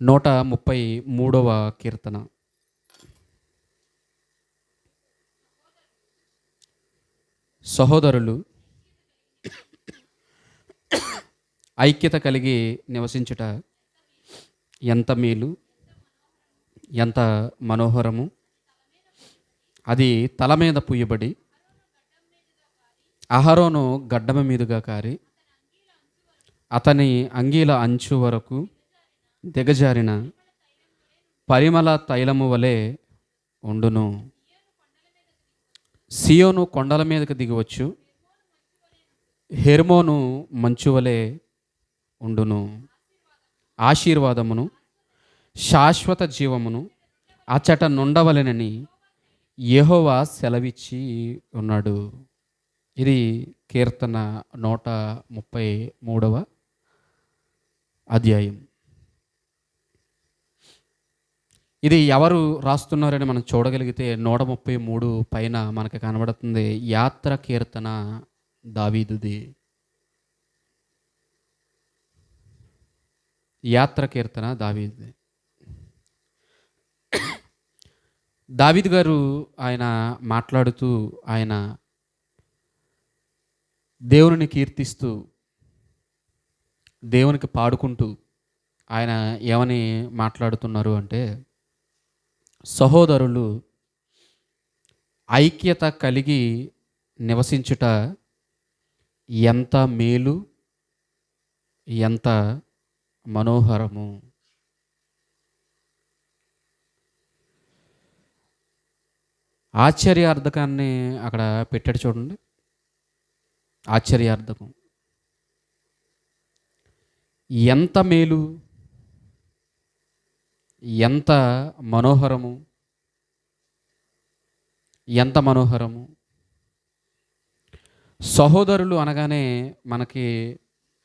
133వ కీర్తన. సహోదరులు ఐక్యత కలిగి నివసించుట ఎంత మేలు, ఎంత మనోహరము. అది తల మీద పూయబడి అహరోను గడ్డమ మీదుగా కారి అతని అంగీల అంచు వరకు దిగజారిన పరిమళ తైలము వలె ఉండును. సియోను కొండల మీదకి దిగవచ్చు, హెర్మోను మంచు వలె ఉండును. ఆశీర్వాదమును శాశ్వత జీవమును అచట నుండవలెనని యెహోవా సెలవిచ్చి ఉన్నాడు. ఇది కీర్తన 133వ అధ్యాయం. ఇది ఎవరు రాస్తున్నారని మనం చూడగలిగితే 133 పైన మనకు కనబడుతుంది. యాత్ర కీర్తన దావీదుది. యాత్ర కీర్తన దావీదుది. దావీదు గారు ఆయన మాట్లాడుతూ, ఆయన దేవుని కీర్తిస్తూ, దేవునికి పాడుకుంటూ ఆయన ఏమని మాట్లాడుతున్నారు అంటే, సహోదరులు ఐక్యత కలిగి నివసించుట ఎంత మేలు, ఎంత మనోహరము. ఆశ్చర్యార్థకాన్ని అక్కడ పెట్టాడు చూడండి. ఆశ్చర్యార్థకం ఎంత మేలు, ఎంత మనోహరము, ఎంత మనోహరము. సహోదరులు అనగానే మనకి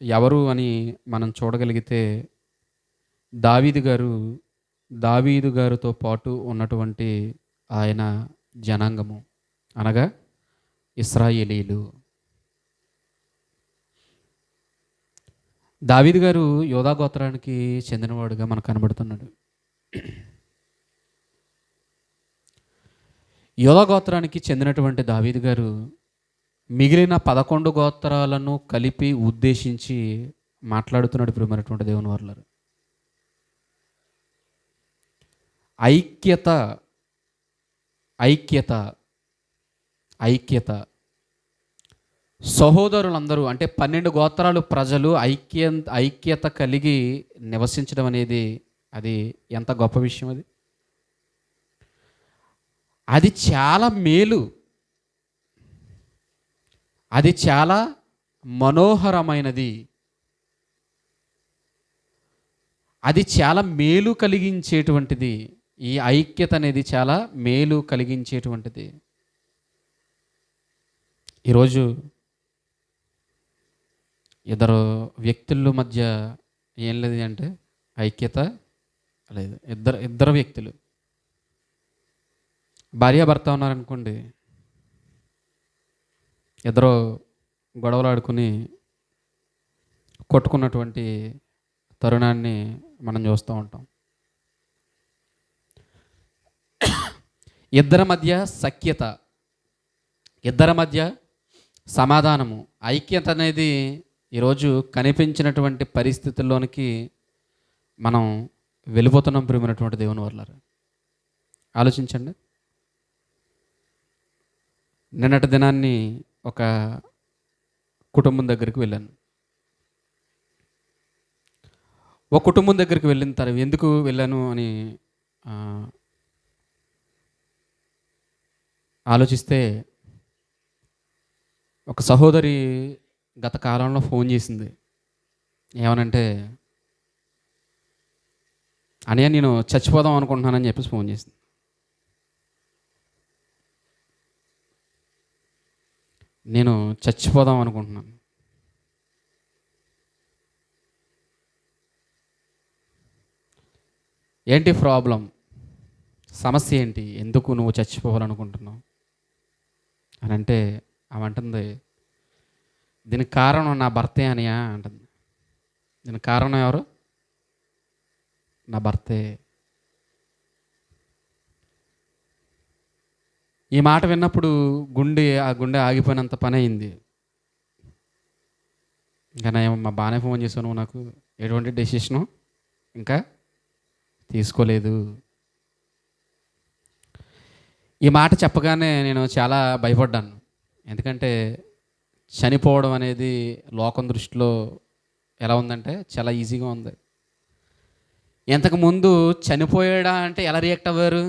ఎవరు అని మనం చూడగలిగితే, దావీదు గారితో పాటు ఉన్నటువంటి ఆయన జనాంగము అనగా ఇశ్రాయేలీలు. దావీదు గారు యోధా గోత్రానికి చెందినవాడుగా మనకు కనబడుతున్నాడు. యోధా గోత్రానికి చెందినటువంటి దావీదు గారు మిగిలిన 11 గోత్రాలను కలిపి ఉద్దేశించి మాట్లాడుతున్నాడు. ప్రియమైనటువంటి దేవుని వారలారా, ఐక్యత ఐక్యత ఐక్యత సహోదరులందరూ అంటే 12 గోత్రాలు ప్రజలు ఐక్యత కలిగి నివసించడం అనేది అది ఎంత గొప్ప విషయం. అది చాలా మేలు, అది చాలా మనోహరమైనది, అది చాలా మేలు కలిగించేటువంటిది. ఈ ఐక్యత అనేది చాలా మేలు కలిగించేటువంటిది. ఈరోజు ఇద్దరు వ్యక్తుల మధ్య ఏం లేదు అంటే ఐక్యత లేదు. ఇద్దరు వ్యక్తులు, భార్యాభర్త ఉన్నారనుకోండి, ఇద్దరు గొడవలు ఆడుకుని కొట్టుకున్నటువంటి తరుణాన్ని మనం చూస్తూ ఉంటాం. ఇద్దరి మధ్య సఖ్యత, ఇద్దరి మధ్య సమాధానము, ఐక్యత అనేది ఈరోజు కనిపించినటువంటి పరిస్థితుల్లోనికి మనం వెళ్ళిపోతున్నాం. ప్రియమైనటువంటి దేవుని వర్లారా, ఆలోచించండి. నిన్నటి దినాన్ని ఒక కుటుంబం దగ్గరికి వెళ్ళాను. ఒక కుటుంబం దగ్గరికి వెళ్ళిన తర్వాత ఎందుకు వెళ్ళాను అని ఆలోచిస్తే, ఒక సహోదరి గత కాలంలో ఫోన్ చేసింది. ఏమనంటే, అన్నయ్య నేను చచ్చిపోదాం అనుకుంటున్నానని చెప్పేసి ఫోన్ చేసింది. నేను చచ్చిపోదాం అనుకుంటున్నాను. ఏంటి ప్రాబ్లం, సమస్య ఏంటి, ఎందుకు నువ్వు చచ్చిపోవాలనుకుంటున్నావు అని అంటే, ఆమె అంటుంది, దీనికి కారణం నా భర్తే అనియా అంటుంది. దీనికి కారణం ఎవరు? నా భర్తే. ఈ మాట విన్నప్పుడు గుండె ఆగిపోయినంత పని అయింది. ఇంకా నేను బాగానే ఫోన్ చేసావు, నువ్వు నాకు ఎటువంటి డెసిషను ఇంకా తీసుకోలేదు. ఈ మాట చెప్పగానే నేను చాలా భయపడ్డాను. ఎందుకంటే చనిపోవడం అనేది లోకం దృష్టిలో ఎలా ఉందంటే చాలా ఈజీగా ఉంది. ఇంతకుముందు చనిపోయాడా అంటే ఎలా రియాక్ట్ అవ్వారు,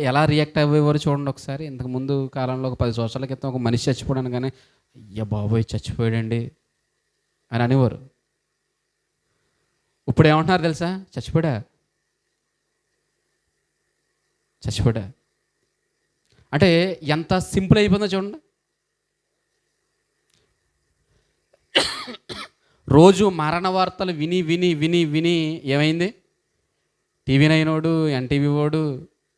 ఎలా రియాక్ట్ అవ్వేవారు చూడండి ఒకసారి. ఇంతకుముందు కాలంలో ఒక 10 సంవత్సరాల క్రితం ఒక మనిషి చచ్చిపోయాను కానీ అయ్యా బాబోయ్ చచ్చిపోయాడండి అని అనేవారు. ఇప్పుడు ఏమంటున్నారు తెలుసా? చచ్చిపోయా అంటే ఎంత సింపుల్ అయిపోయిందో చూడండి. రోజు మరణ వార్తలు విని విని విని విని ఏమైంది? టీవీ నైన్ వాడు, ఎన్టీవీ వాడు,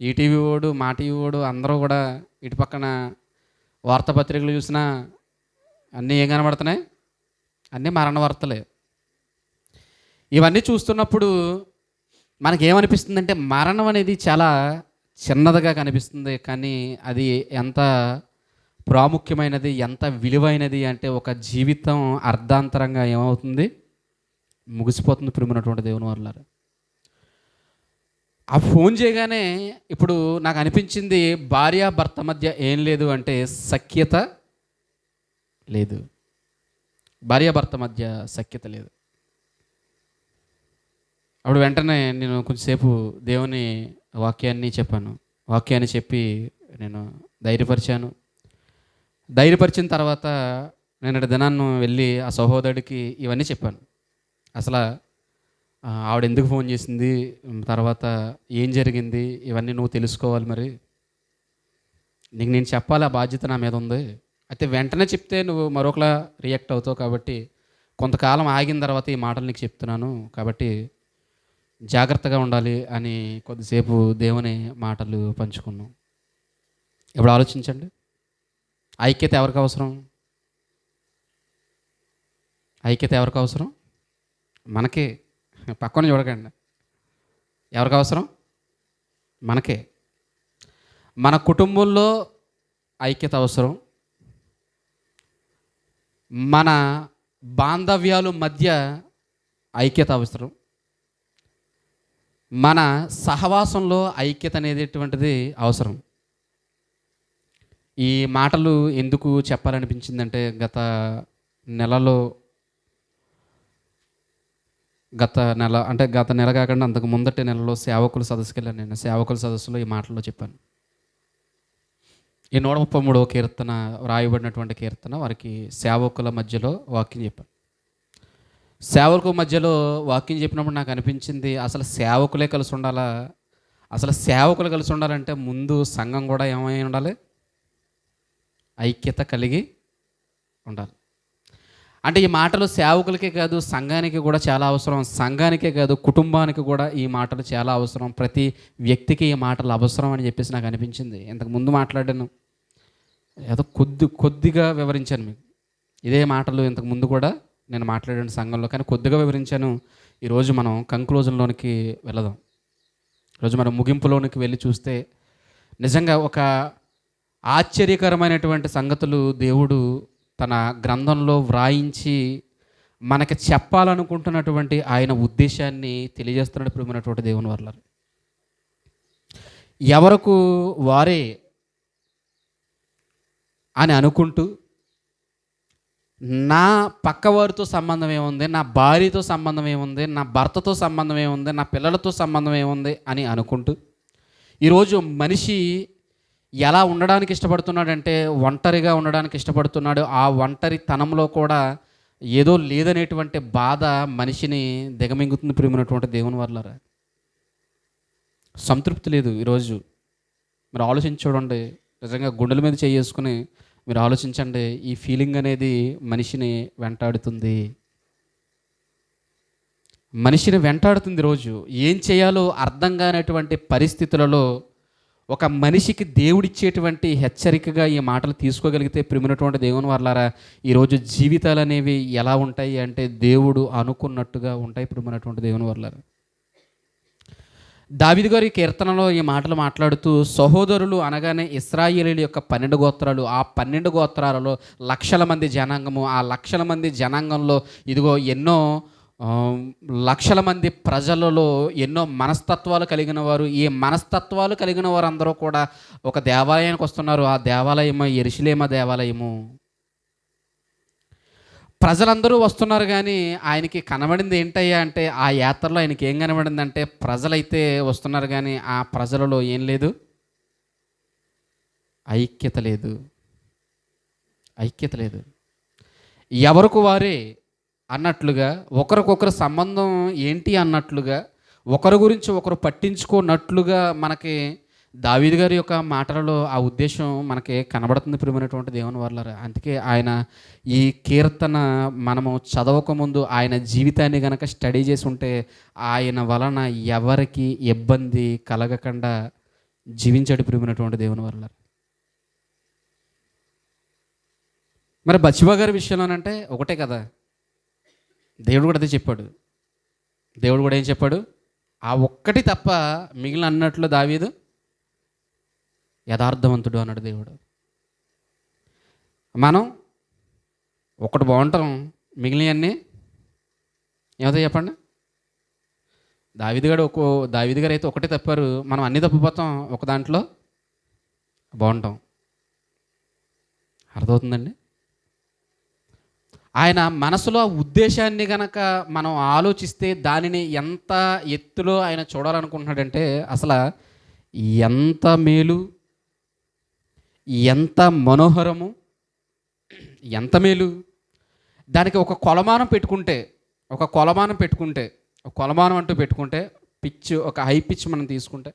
ఈటీవీ వాడు, మా టీవీ వాడు అందరూ కూడా ఇటు పక్కన వార్తాపత్రికలు చూసినా అన్నీ ఏం కనబడుతున్నాయి? అన్నీ మరణ వార్తలే. ఇవన్నీ చూస్తున్నప్పుడు మనకేమనిపిస్తుందంటే మరణం అనేది చాలా చిన్నదిగా కనిపిస్తుంది, కానీ అది ఎంత ప్రాముఖ్యమైనది, ఎంత విలువైనది అంటే ఒక జీవితం అర్ధాంతరంగా ఏమవుతుంది? ముగిసిపోతుంది. ప్రియమైనటువంటి దేవుని వల్ల ఆ ఫోన్ చేయగానే ఇప్పుడు నాకు అనిపించింది భార్యాభర్త మధ్య ఏం లేదు అంటే సఖ్యత లేదు. భార్యాభర్త మధ్య సఖ్యత లేదు. అప్పుడు వెంటనే నేను కొంచెంసేపు దేవుని వాక్యాన్ని చెప్పాను. వాక్యాన్ని చెప్పి నేను ధైర్యపరిచిన తర్వాత నేను దినాన్ని వెళ్ళి ఆ సహోదరుడికి ఇవన్నీ చెప్పాను. అసలు ఆవిడ ఎందుకు ఫోన్ చేసింది, తర్వాత ఏం జరిగింది, ఇవన్నీ నువ్వు తెలుసుకోవాలి. మరి నీకు నేను చెప్పాలి, ఆ బాధ్యత నా మీద ఉంది. అయితే వెంటనే చెప్తే నువ్వు మరొకలా రియాక్ట్ అవుతావు, కాబట్టి కొంతకాలం ఆగిన తర్వాత ఈ మాటలు నీకు చెప్తున్నాను, కాబట్టి జాగ్రత్తగా ఉండాలి అని కొద్దిసేపు దేవుని మాటలు పంచుకున్నాం. ఇప్పుడు ఆలోచించండి, ఐక్యత ఎవరికి అవసరం? ఐక్యత ఎవరికి అవసరం? మనకే. పక్కన చూడకండి. ఎవరికి అవసరం? మనకే. మన కుటుంబంలో ఐక్యత అవసరం. మన బాంధవ్యాల మధ్య ఐక్యత అవసరం. మన సహవాసంలో ఐక్యత అనేటువంటిది అవసరం. ఈ మాటలు ఎందుకు చెప్పాలనిపించిందంటే గత నెల కాకుండా అంతకు ముందటి నెలలో సేవకుల సదస్సుకి వెళ్ళాను. నేను సేవకుల సదస్సులో ఈ మాటల్లో చెప్పాను. ఈ 133వ కీర్తన రాయబడినటువంటి కీర్తన, వారికి సేవకుల మధ్యలో వాక్యం చెప్పాను. సేవకుల మధ్యలో వాక్యం చెప్పినప్పుడు నాకు అనిపించింది, అసలు సేవకులే కలిసి ఉండాలా? అసలు సేవకులు కలిసి ఉండాలంటే ముందు సంఘం కూడా ఏమై ఉండాలి? ఐక్యత కలిగి ఉండాలి. అంటే ఈ మాటలు సేవకులకే కాదు, సంఘానికి కూడా చాలా అవసరం. సంఘానికే కాదు, కుటుంబానికి కూడా ఈ మాటలు చాలా అవసరం. ప్రతి వ్యక్తికి ఈ మాటలు అవసరం అని చెప్పేసి నాకు అనిపించింది. ఇంతకు ముందు మాట్లాడాను, ఏదో కొద్దిగా వివరించాను మీకు. ఇదే మాటలు ఇంతకు ముందు కూడా నేను మాట్లాడాను సంఘంలో, కానీ కొద్దిగా వివరించాను. ఈరోజు మనం కంక్లూజన్లోనికి వెళదాం. ఈరోజు మనం ముగింపులోనికి వెళ్ళి చూస్తే నిజంగా ఒక ఆశ్చర్యకరమైనటువంటి సంగతులు దేవుడు తన గ్రంథంలో వ్రాయించి మనకి చెప్పాలనుకుంటున్నటువంటి ఆయన ఉద్దేశాన్ని తెలియజేస్తున్నాడు. ప్రియమైనటువంటి దేవుని వల్ల ఎవరకు వారే అని అనుకుంటూ నా పక్కవారితో సంబంధం ఏముంది, నా భార్యతో సంబంధం ఏముంది, నా భర్తతో సంబంధం ఏముంది, నా పిల్లలతో సంబంధం ఏముంది అని అనుకుంటూ ఈరోజు మనిషి ఎలా ఉండడానికి ఇష్టపడుతున్నాడంటే ఒంటరిగా ఉండడానికి ఇష్టపడుతున్నాడు. ఆ ఒంటరితనంలో కూడా ఏదో లేదనేటువంటి బాధ మనిషిని దిగమింగుతుంది. ప్రియమైనటువంటి దేవుని వల్ల సంతృప్తి లేదు ఈరోజు. మీరు ఆలోచించి చూడండి, నిజంగా గుండెల మీద చేసుకుని మీరు ఆలోచించండి. ఈ ఫీలింగ్ అనేది మనిషిని వెంటాడుతుంది. రోజు ఏం చేయాలో అర్థం కానటువంటి పరిస్థితులలో ఒక మనిషికి దేవుడిచ్చేటువంటి హెచ్చరికగా ఈ మాటలు తీసుకోగలిగితే ప్రియమైనటువంటి దేవుని వర్లారా ఈరోజు జీవితాలు అనేవి ఎలా ఉంటాయి అంటే దేవుడు అనుకున్నట్టుగా ఉంటాయి. ప్రియమైనటువంటి దేవుని వర్లారా దావీదు గారి కీర్తనలో ఈ మాటలు మాట్లాడుతూ, సహోదరులు అనగానే ఇశ్రాయేలీయుల యొక్క 12 గోత్రాలు, ఆ 12 గోత్రాలలో లక్షల మంది జనాంగము, ఆ లక్షల మంది జనాంగంలో ఇదిగో ఎన్నో లక్షల మంది ప్రజలలో ఎన్నో మనస్తత్వాలు కలిగిన వారు. ఈ మనస్తత్వాలు కలిగిన వారందరూ కూడా ఒక దేవాలయానికి వస్తున్నారు. ఆ దేవాలయము యెరూషలేము దేవాలయము. ప్రజలందరూ వస్తున్నారు కానీ ఆయనకి కనబడింది ఏంటయ్యా అంటే, ఆ యాత్రలో ఆయనకి ఏం కనబడిందంటే, ప్రజలైతే వస్తున్నారు కానీ ఆ ప్రజలలో ఏం లేదు, ఐక్యత లేదు. ఐక్యత లేదు. ఎవరికి వారే అన్నట్లుగా, ఒకరికొకరు సంబంధం ఏంటి అన్నట్లుగా, ఒకరి గురించి ఒకరు పట్టించుకోనట్లుగా మనకి దావీదు గారి యొక్క మాటలలో ఆ ఉద్దేశం మనకి కనబడుతుంది ప్రియమైనటువంటి దేవుని వల్ల. అందుకే ఆయన ఈ కీర్తన మనము చదవకముందు ఆయన జీవితాన్ని గనక స్టడీ చేసి ఉంటే ఆయన వలన ఎవరికి ఇబ్బంది కలగకుండా జీవించాడు ప్రియమైనటువంటి దేవుని వల్ల. మరి బత్షెబ గారి విషయంలోనంటే ఒకటే కదా, దేవుడు కూడా అదే చెప్పాడు. దేవుడు కూడా ఏం చెప్పాడు, ఆ ఒక్కటి తప్ప మిగిలిన అన్నట్లు దావీదు యథార్థవంతుడు అన్నాడు దేవుడు. మనం ఒకటి బాగుంటాం, మిగిలినవన్నీ ఏమవుతాయి చెప్పండి. దావీదు గారు అయితే ఒకటే తప్పారు, మనం అన్నీ తప్పిపోతాం, ఒక దాంట్లో బాగుంటాం. అర్థమవుతుందండి. ఆయన మనసులో ఉద్దేశాన్ని గనక మనం ఆలోచిస్తే దానిని ఎంత ఎత్తులో ఆయన చూడాలనుకుంటున్నాడంటే, అసలు ఎంత మేలు, ఎంత మనోహరము, ఎంత మేలు. దానికి ఒక కొలమానం పెట్టుకుంటే, ఒక కొలమానం అంటూ పెట్టుకుంటే, ఒక హై పిచ్ మనం తీసుకుంటే,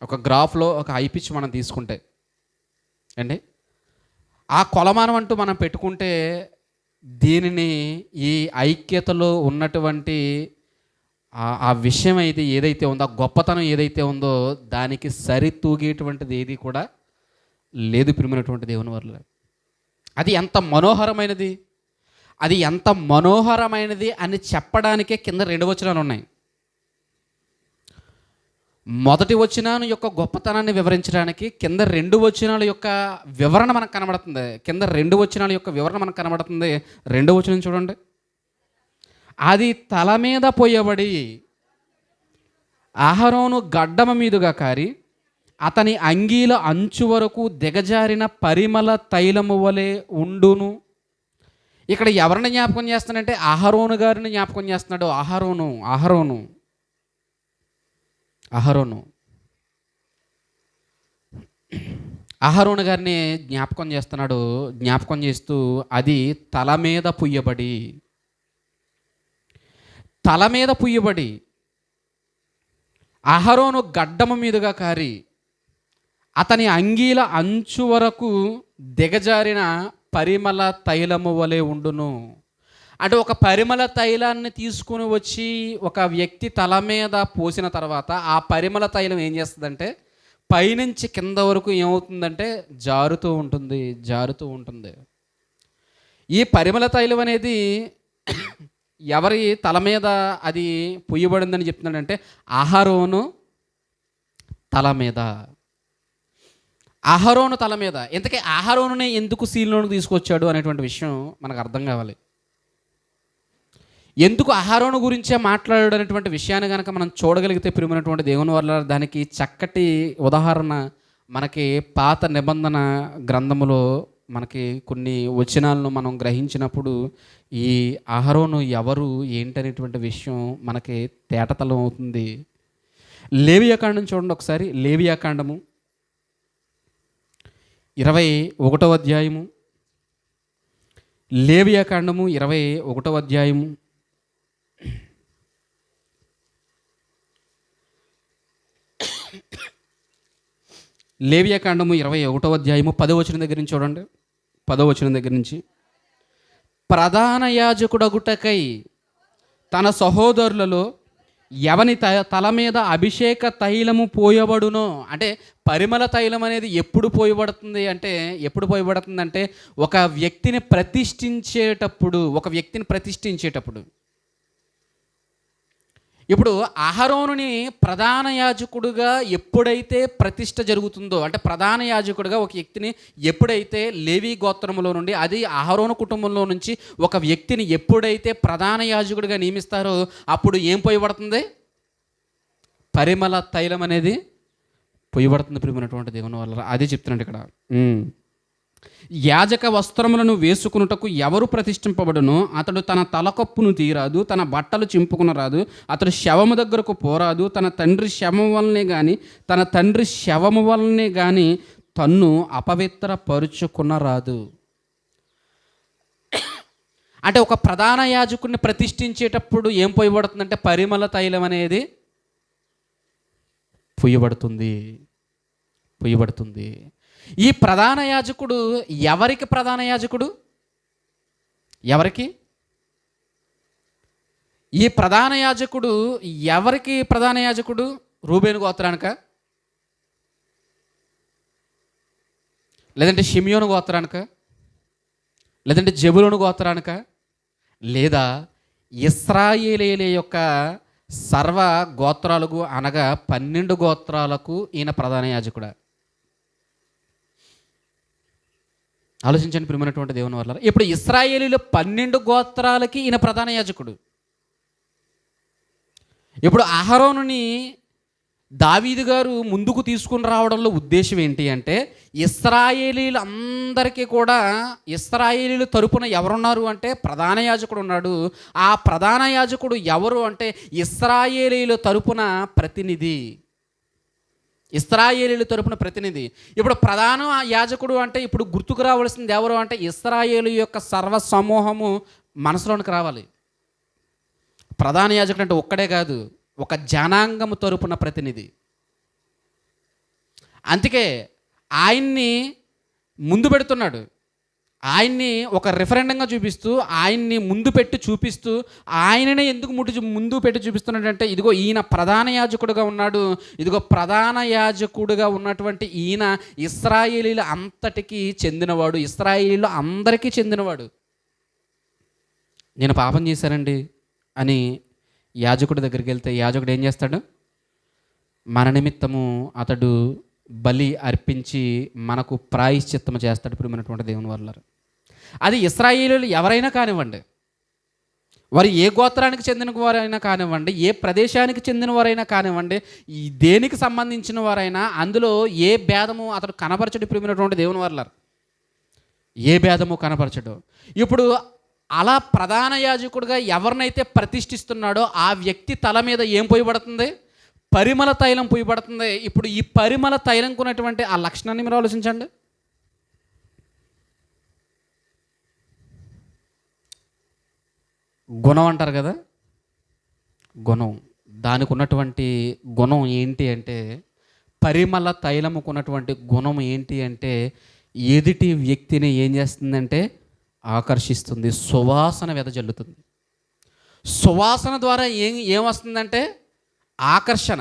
ఒక గ్రాఫ్లో ఒక హై పిచ్ మనం తీసుకుంటే అండి, ఆ కొలమానం అంటూ మనం పెట్టుకుంటే దీనిని ఈ ఐక్యతలో ఉన్నటువంటి ఆ విషయం ఏదైతే ఉందో, ఆ గొప్పతనం ఏదైతే ఉందో దానికి సరితూగేటువంటిది ఏది కూడా లేదు ప్రియమైనటువంటి దేవుని వల్ల. అది ఎంత మనోహరమైనది అని చెప్పడానికే కింద 2 వచనాలు ఉన్నాయి. మొదటి వచనం యొక్క గొప్పతనాన్ని వివరించడానికి కింద 2 వచనాల యొక్క వివరణ మనకు కనబడుతుంది. కింద 2 వచనాల యొక్క వివరణ మనకు కనబడుతుంది. 2వ వచనం చూడండి. అది తల మీద పోయబడి అహరోను గడ్డమ మీదుగా కారి అతని అంగీల అంచు వరకు దిగజారిన పరిమళ తైలము వలె ఉండును. ఇక్కడ ఎవరిని జ్ఞాపకం చేస్తానంటే అహరోను గారిని జ్ఞాపకం చేస్తున్నాడు. అహరోను గారిని జ్ఞాపకం చేస్తూ అది తల మీద పుయ్యబడి అహరోను గడ్డము మీదుగా కారి అతని అంగీల అంచు వరకు దిగజారిన పరిమళ తైలము వలె ఉండును. అంటే ఒక పరిమళ తైలాన్ని తీసుకుని వచ్చి ఒక వ్యక్తి తల మీద పోసిన తర్వాత ఆ పరిమళ తైలం ఏం చేస్తుందంటే పైనుంచి కింద వరకు ఏమవుతుందంటే జారుతూ ఉంటుంది. ఈ పరిమళ తైలం అనేది ఎవరి తల మీద అది పొయ్యబడిందని చెప్తున్నాడంటే అహరోను తల మీద. ఇంతకీ అహరోనునే ఎందుకు సీలులోకి తీసుకొచ్చాడు అనేటువంటి విషయం మనకు అర్థం కావాలి. ఎందుకు అహరోను గురించే మాట్లాడాడు అనేటువంటి విషయాన్ని కనుక మనం చూడగలిగితే ప్రియమైనటువంటి దేవుని వల్ల దానికి చక్కటి ఉదాహరణ మనకి పాత నిబంధన గ్రంథములో మనకి కొన్ని వచనాలను మనం గ్రహించినప్పుడు ఈ అహరోను ఎవరు ఏంటనేటువంటి విషయం మనకి తేటతలం అవుతుంది. లేవియాకాండం చూడండి ఒకసారి. లేవియాకాండము 21వ అధ్యాయము. లేవియాకాండము 21వ అధ్యాయము. లేవియాకాండము 21వ అధ్యాయము 10వ వచనం దగ్గర నుంచి చూడండి. 10వ వచనం దగ్గర నుంచి, ప్రధాన యాజకుడగుటకై తన సహోదరులలో ఎవని తల మీద అభిషేక తైలము పోయబడునో, అంటే పరిమళ తైలం అనేది ఎప్పుడు పోయబడుతుందంటే ఒక వ్యక్తిని ప్రతిష్ఠించేటప్పుడు ఇప్పుడు అహరోనుని ప్రధాన యాజకుడుగా ఎప్పుడైతే ప్రతిష్ఠ జరుగుతుందో, అంటే ప్రధాన యాజకుడిగా ఒక వ్యక్తిని ఎప్పుడైతే లేవీ గోత్రములో నుండి, అది అహరోను కుటుంబంలో నుంచి ఒక వ్యక్తిని ఎప్పుడైతే ప్రధాన యాజకుడిగా నియమిస్తారో అప్పుడు ఏం పోయబడుతుంది? పరిమళ తైలం అనేది పొయ్యబడుతుంది. ప్రియమైనటువంటి దేవుని వల్ల అదే చెప్తున్నాడు ఇక్కడ. యాజక వస్త్రములను వేసుకున్నటకు ఎవరు ప్రతిష్ఠింపబడునో అతడు తన తలకప్పును తీరాదు, తన బట్టలు చింపుకునరాదు, అతడు శవము దగ్గరకు పోరాదు, తన తండ్రి శవము వల్లనే గాని తన్ను అపవిత్రపరుచుకునరాదు. అంటే ఒక ప్రధాన యాజకుడిని ప్రతిష్ఠించేటప్పుడు ఏం పోయబడుతుందంటే పరిమళ తైలం అనేది పొయ్యబడుతుంది. ఈ ప్రధాన యాజకుడు ఎవరికి ప్రధాన యాజకుడు? ఎవరికి? ఈ ప్రధాన యాజకుడు ఎవరికి ప్రధాన యాజకుడు? రూబేను గోత్రానిక, లేదంటే షిమియోను గోత్రానిక, లేదంటే జెబులోను గోత్రానిక, లేదా ఇశ్రాయేలీయుల యొక్క సర్వ గోత్రాలకు అనగా 12 గోత్రాలకు ఈయన ప్రధాన యాజకుడా? ఆలోచించండి ప్రియమైనటువంటి దేవుని వల్ల. ఇప్పుడు ఇశ్రాయేలీయులు 12 గోత్రాలకి ఈయన ప్రధాన యాజకుడు. ఇప్పుడు అహరోనుని దావీదు గారు ముందుకు తీసుకుని రావడంలో ఉద్దేశం ఏంటి అంటే, ఇశ్రాయేలీయులు అందరికీ కూడా, ఇశ్రాయేలీయుల తరపున ఎవరున్నారు అంటే ప్రధాన యాజకుడు ఉన్నాడు. ఆ ప్రధాన యాజకుడు ఎవరు అంటే ఇశ్రాయేలీయుల తరపున ప్రతినిధి. ఇశ్రాయేలీయుల తరపున ప్రతినిధి. ఇప్పుడు ప్రధాన యాజకుడు అంటే ఇప్పుడు గుర్తుకు రావాల్సింది ఎవరు అంటే ఇశ్రాయేలు యొక్క సర్వ సమూహము మనసులోనికి రావాలి. ప్రధాన యాజకుడు అంటే ఒక్కడే కాదు, ఒక జనాంగము తరపున ప్రతినిధి. అందుకే ఆయన్ని ముందు పెడుతున్నాడు. ఆయన్ని ఒక రిఫరెండంగా చూపిస్తూ, ఆయన్ని ముందు పెట్టి చూపిస్తూ, ఆయననే ఎందుకు ముందు పెట్టి చూపిస్తున్నాడంటే, ఇదిగో ఈయన ప్రధాన యాజకుడుగా ఉన్నాడు, ఇదిగో ప్రధాన యాజకుడుగా ఉన్నటువంటి ఈయన ఇశ్రాయేలీయుల అంతటికి చెందినవాడు, ఇశ్రాయేలీయులు అందరికీ చెందినవాడు. నేను పాపం చేశానండి అని యాజకుడి దగ్గరికి వెళ్తే యాజకుడు ఏం చేస్తాడు? మన నిమిత్తము అతడు బలి అర్పించి మనకు ప్రాయశ్చిత్తము చేస్తాడు. ప్రియమైనటువంటి దేవుని వల్ల అది ఇశ్రాయేలీయులు ఎవరైనా కానివ్వండి, వారు ఏ గోత్రానికి చెందిన వారైనా కానివ్వండి, ఏ ప్రదేశానికి చెందిన వారైనా కానివ్వండి, ఈ దేనికి సంబంధించిన వారైనా, అందులో ఏ భేదము అతడు కనపరచడు. ప్రియమైనటువంటి దేవుని వల్ల ఏ భేదము కనపరచడు. ఇప్పుడు అలా ప్రధాన యాజకుడిగా ఎవరినైతే ప్రతిష్ఠిస్తున్నాడో ఆ వ్యక్తి తల మీద ఏం పోయబడుతుంది? పరిమళ తైలం పోయబడుతుంది. ఇప్పుడు ఈ పరిమళ తైలంకు ఉన్నటువంటి ఆ లక్షణాన్ని మీరు ఆలోచించండి. గుణం అంటారు కదా, గుణం. దానికి ఉన్నటువంటి గుణం ఏంటి అంటే, పరిమళ తైలముకు ఉన్నటువంటి గుణం ఏంటి అంటే, ఎదుటి వ్యక్తిని ఏం చేస్తుందంటే ఆకర్షిస్తుంది, సువాసన వెదజల్లుతుంది. సువాసన ద్వారా ఏమొస్తుందంటే ఆకర్షణ.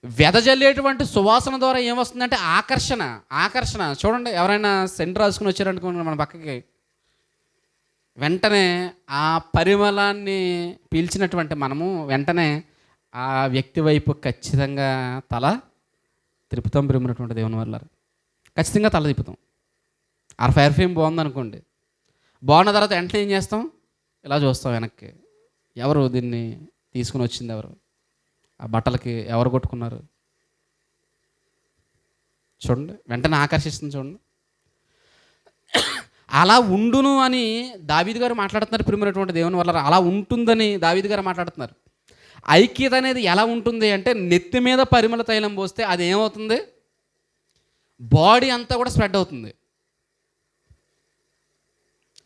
వెదజల్లేటువంటి సువాసన ద్వారా ఏమొస్తుందంటే ఆకర్షణ. చూడండి, ఎవరైనా సెంట్ రాసుకుని వచ్చారనుకోండి మన పక్కకి, వెంటనే ఆ పరిమళాన్ని పీల్చినటువంటి మనము వెంటనే ఆ వ్యక్తి వైపు ఖచ్చితంగా తల తిప్పుతాం. ప్రియమైనటువంటి దేవుని వల్ల ఖచ్చితంగా తల తిప్పుతాం. ఆ పర్ఫ్యూమ్ బాగుందనుకోండి, బాగున్న తర్వాత వెంటనే ఏం చేస్తాం? ఇలా చూస్తాం వెనక్కి, ఎవరు దీన్ని తీసుకుని వచ్చింది, ఎవరు ఆ బట్టలకి ఎవరు కొట్టుకున్నారు చూడండి, వెంటనే ఆకర్షిస్తుంది. చూడండి, అలా ఉండును అని దావీదు గారు మాట్లాడుతున్నారు. ప్రియమైనటువంటి దేవుని వల్ల అలా ఉంటుందని దావీదు గారు మాట్లాడుతున్నారు. ఐక్యత అనేది ఎలా ఉంటుంది అంటే, నెత్తి మీద పరిమళ తైలం పోస్తే అది ఏమవుతుంది? బాడీ అంతా కూడా స్ప్రెడ్ అవుతుంది.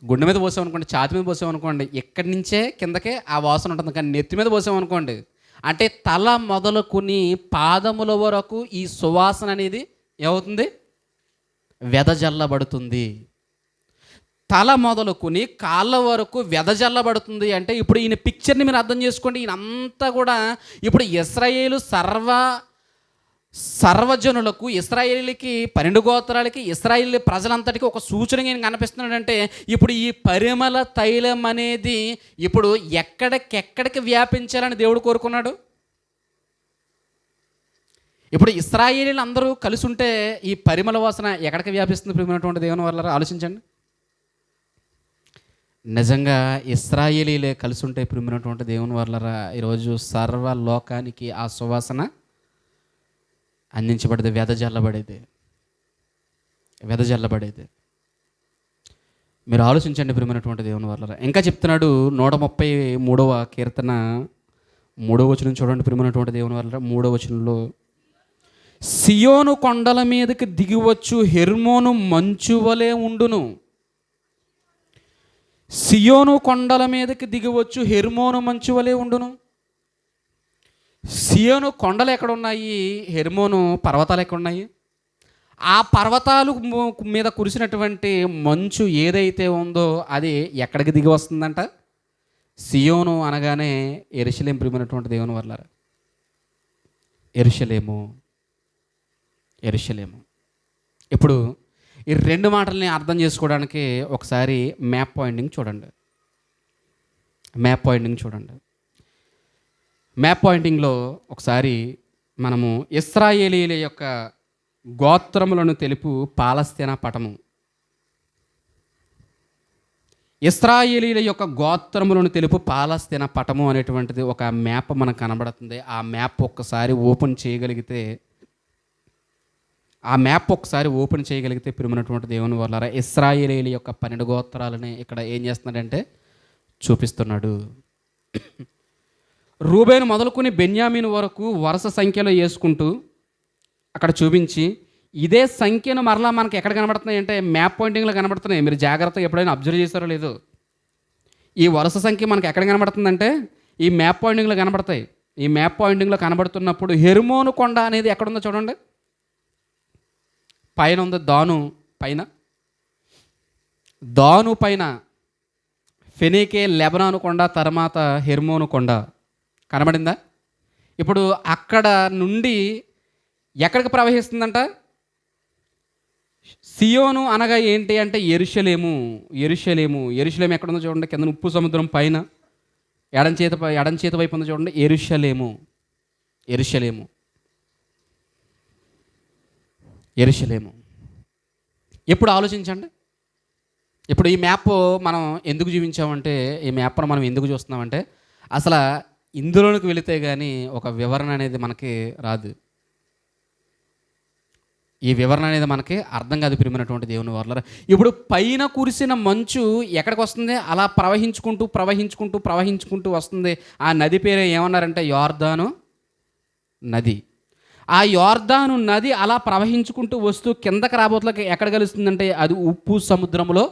గుండె మీద పోసామనుకోండి, ఛాతి మీద పోసామనుకోండి, ఎక్కడి నుంచే కిందకే ఆ వాసన ఉంటుంది. కానీ నెత్తి మీద పోసామనుకోండి, అంటే తల మొదలుకొని పాదముల వరకు ఈ సువాసన అనేది ఏమవుతుంది? వెదజల్లబడుతుంది. తల మొదలుకొని కాళ్ళ వరకు వెదజల్లబడుతుంది. అంటే ఇప్పుడు ఈయన పిక్చర్ని మీరు అర్థం చేసుకోండి. ఈయన అంతా కూడా ఇప్పుడు ఇశ్రాయేలు సర్వ సర్వజనులకు, ఇశ్రాయేలీకి, 12 గోత్రాలకి, ఇశ్రాయేలీ ప్రజలంతటికీ ఒక సూచనగా ఈయన కనిపిస్తున్నాడంటే, ఇప్పుడు ఈ పరిమళ తైలం అనేది ఇప్పుడు ఎక్కడికెక్కడికి వ్యాపించాలని దేవుడు కోరుకున్నాడు. ఇప్పుడు ఇశ్రాయేలీలు అందరూ కలిసి ఉంటే ఈ పరిమళ వాసన ఎక్కడికి వ్యాపిస్తుంది ప్రియమైనటువంటి దేవుని వల్ల ఆలోచించండి. నిజంగా ఇశ్రాయేలీలే కలిసి ఉంటే ప్రియమైనటువంటి దేవుని వల్ల ఈరోజు సర్వ లోకానికి ఆ సువాసన అందించబడేది, వెదజల్లబడేది. మీరు ఆలోచించండి ప్రియమైనటువంటి దేవుని వల్ల. ఇంకా చెప్తున్నాడు 133వ కీర్తన 3వ వచనం చూడండి ప్రియమైనటువంటి దేవుని వల్ల. 3వ వచనంలో, సియోను కొండల మీదకి దిగివచ్చు హెర్మోను మంచు వలె ఉండును. సియోను కొండల మీదకి దిగివచ్చు హెర్మోను మంచు వలె ఉండును. సియోను కొండలు ఎక్కడున్నాయి, హెర్మోను పర్వతాలు ఎక్కడున్నాయి? ఆ పర్వతాలు మీద కురిసినటువంటి మంచు ఏదైతే ఉందో అది ఎక్కడికి దిగి వస్తుందంట? సియోను అనగానే యెరూషలేము ప్రియమైనటువంటి దేవుని వల్ల. యెరూషలేము. ఇప్పుడు ఈ 2 మాటల్ని అర్థం చేసుకోవడానికి ఒకసారి మ్యాప్ పాయింటింగ్ చూడండి. మ్యాప్ పాయింటింగ్లో ఒకసారి మనము ఇశ్రాయేలీల యొక్క గోత్రములను తెలుపు పాలస్తీనా పటము. ఇశ్రాయేలీల యొక్క గోత్రములను తెలుపు పాలస్తీనా పటము అనేటువంటిది ఒక మ్యాప్ మనకు కనబడుతుంది. ఆ మ్యాప్ ఒక్కసారి ఓపెన్ చేయగలిగితే ప్రియమైనటువంటి దేవుని వల్ల ఇశ్రాయేలీల యొక్క 12 గోత్రాలని ఇక్కడ ఏం చేస్తున్నాడంటే చూపిస్తున్నాడు. రూబేను మొదలుకొని బెన్యామీను వరకు వరుస సంఖ్యలో వేసుకుంటూ అక్కడ చూపించి, ఇదే సంఖ్యను మరలా మనకి ఎక్కడ కనబడుతున్నాయి అంటే మ్యాప్ పాయింటింగ్లో కనబడుతున్నాయి. మీరు జాగ్రత్తగా ఎప్పుడైనా అబ్జర్వ్ చేశారో లేదో, ఈ వరుస సంఖ్య మనకి ఎక్కడ కనబడుతుందంటే ఈ మ్యాప్ పాయింటింగ్లో కనబడతాయి. ఈ మ్యాప్ పాయింటింగ్లో కనబడుతున్నప్పుడు హెర్మోను కొండ అనేది ఎక్కడుందో చూడండి. పైన ఉంది దాను పైన ఫెనీకే లెబనాను కొండ, తర్వాత హెర్మోను కొండ కనబడిందా? ఇప్పుడు అక్కడ నుండి ఎక్కడికి ప్రవహిస్తుందంట? సియోను అనగా ఏంటి అంటే యెరూషలేము. ఎక్కడుందో చూడండి, కింద ఉప్పు సముద్రం పైన ఎడం చేతి వైపు ఉందో చూడండి, యెరూషలేము. ఎప్పుడు ఆలోచించండి. ఇప్పుడు ఈ మ్యాప్ మనం ఎందుకు చూపించామంటే, ఈ మ్యాప్ను మనం ఎందుకు చూస్తున్నామంటే, అసలు ఇందులోనికి వెళితే కానీ ఒక వివరణ అనేది మనకి రాదు. ఈ వివరణ అనేది మనకి అర్థం కాదు ప్రియమైనటువంటి దేవుని వల్ల. ఇప్పుడు పైన కురిసిన మంచు ఎక్కడికి వస్తుంది? అలా ప్రవహించుకుంటూ వస్తుంది. ఆ నది పేరు ఏమన్నారంటే యోర్దాను నది. ఆ యోర్దాను నది అలా ప్రవహించుకుంటూ వస్తూ కిందకి రాబోతులకి ఎక్కడ కలుస్తుందంటే అది ఉప్పు సముద్రంలో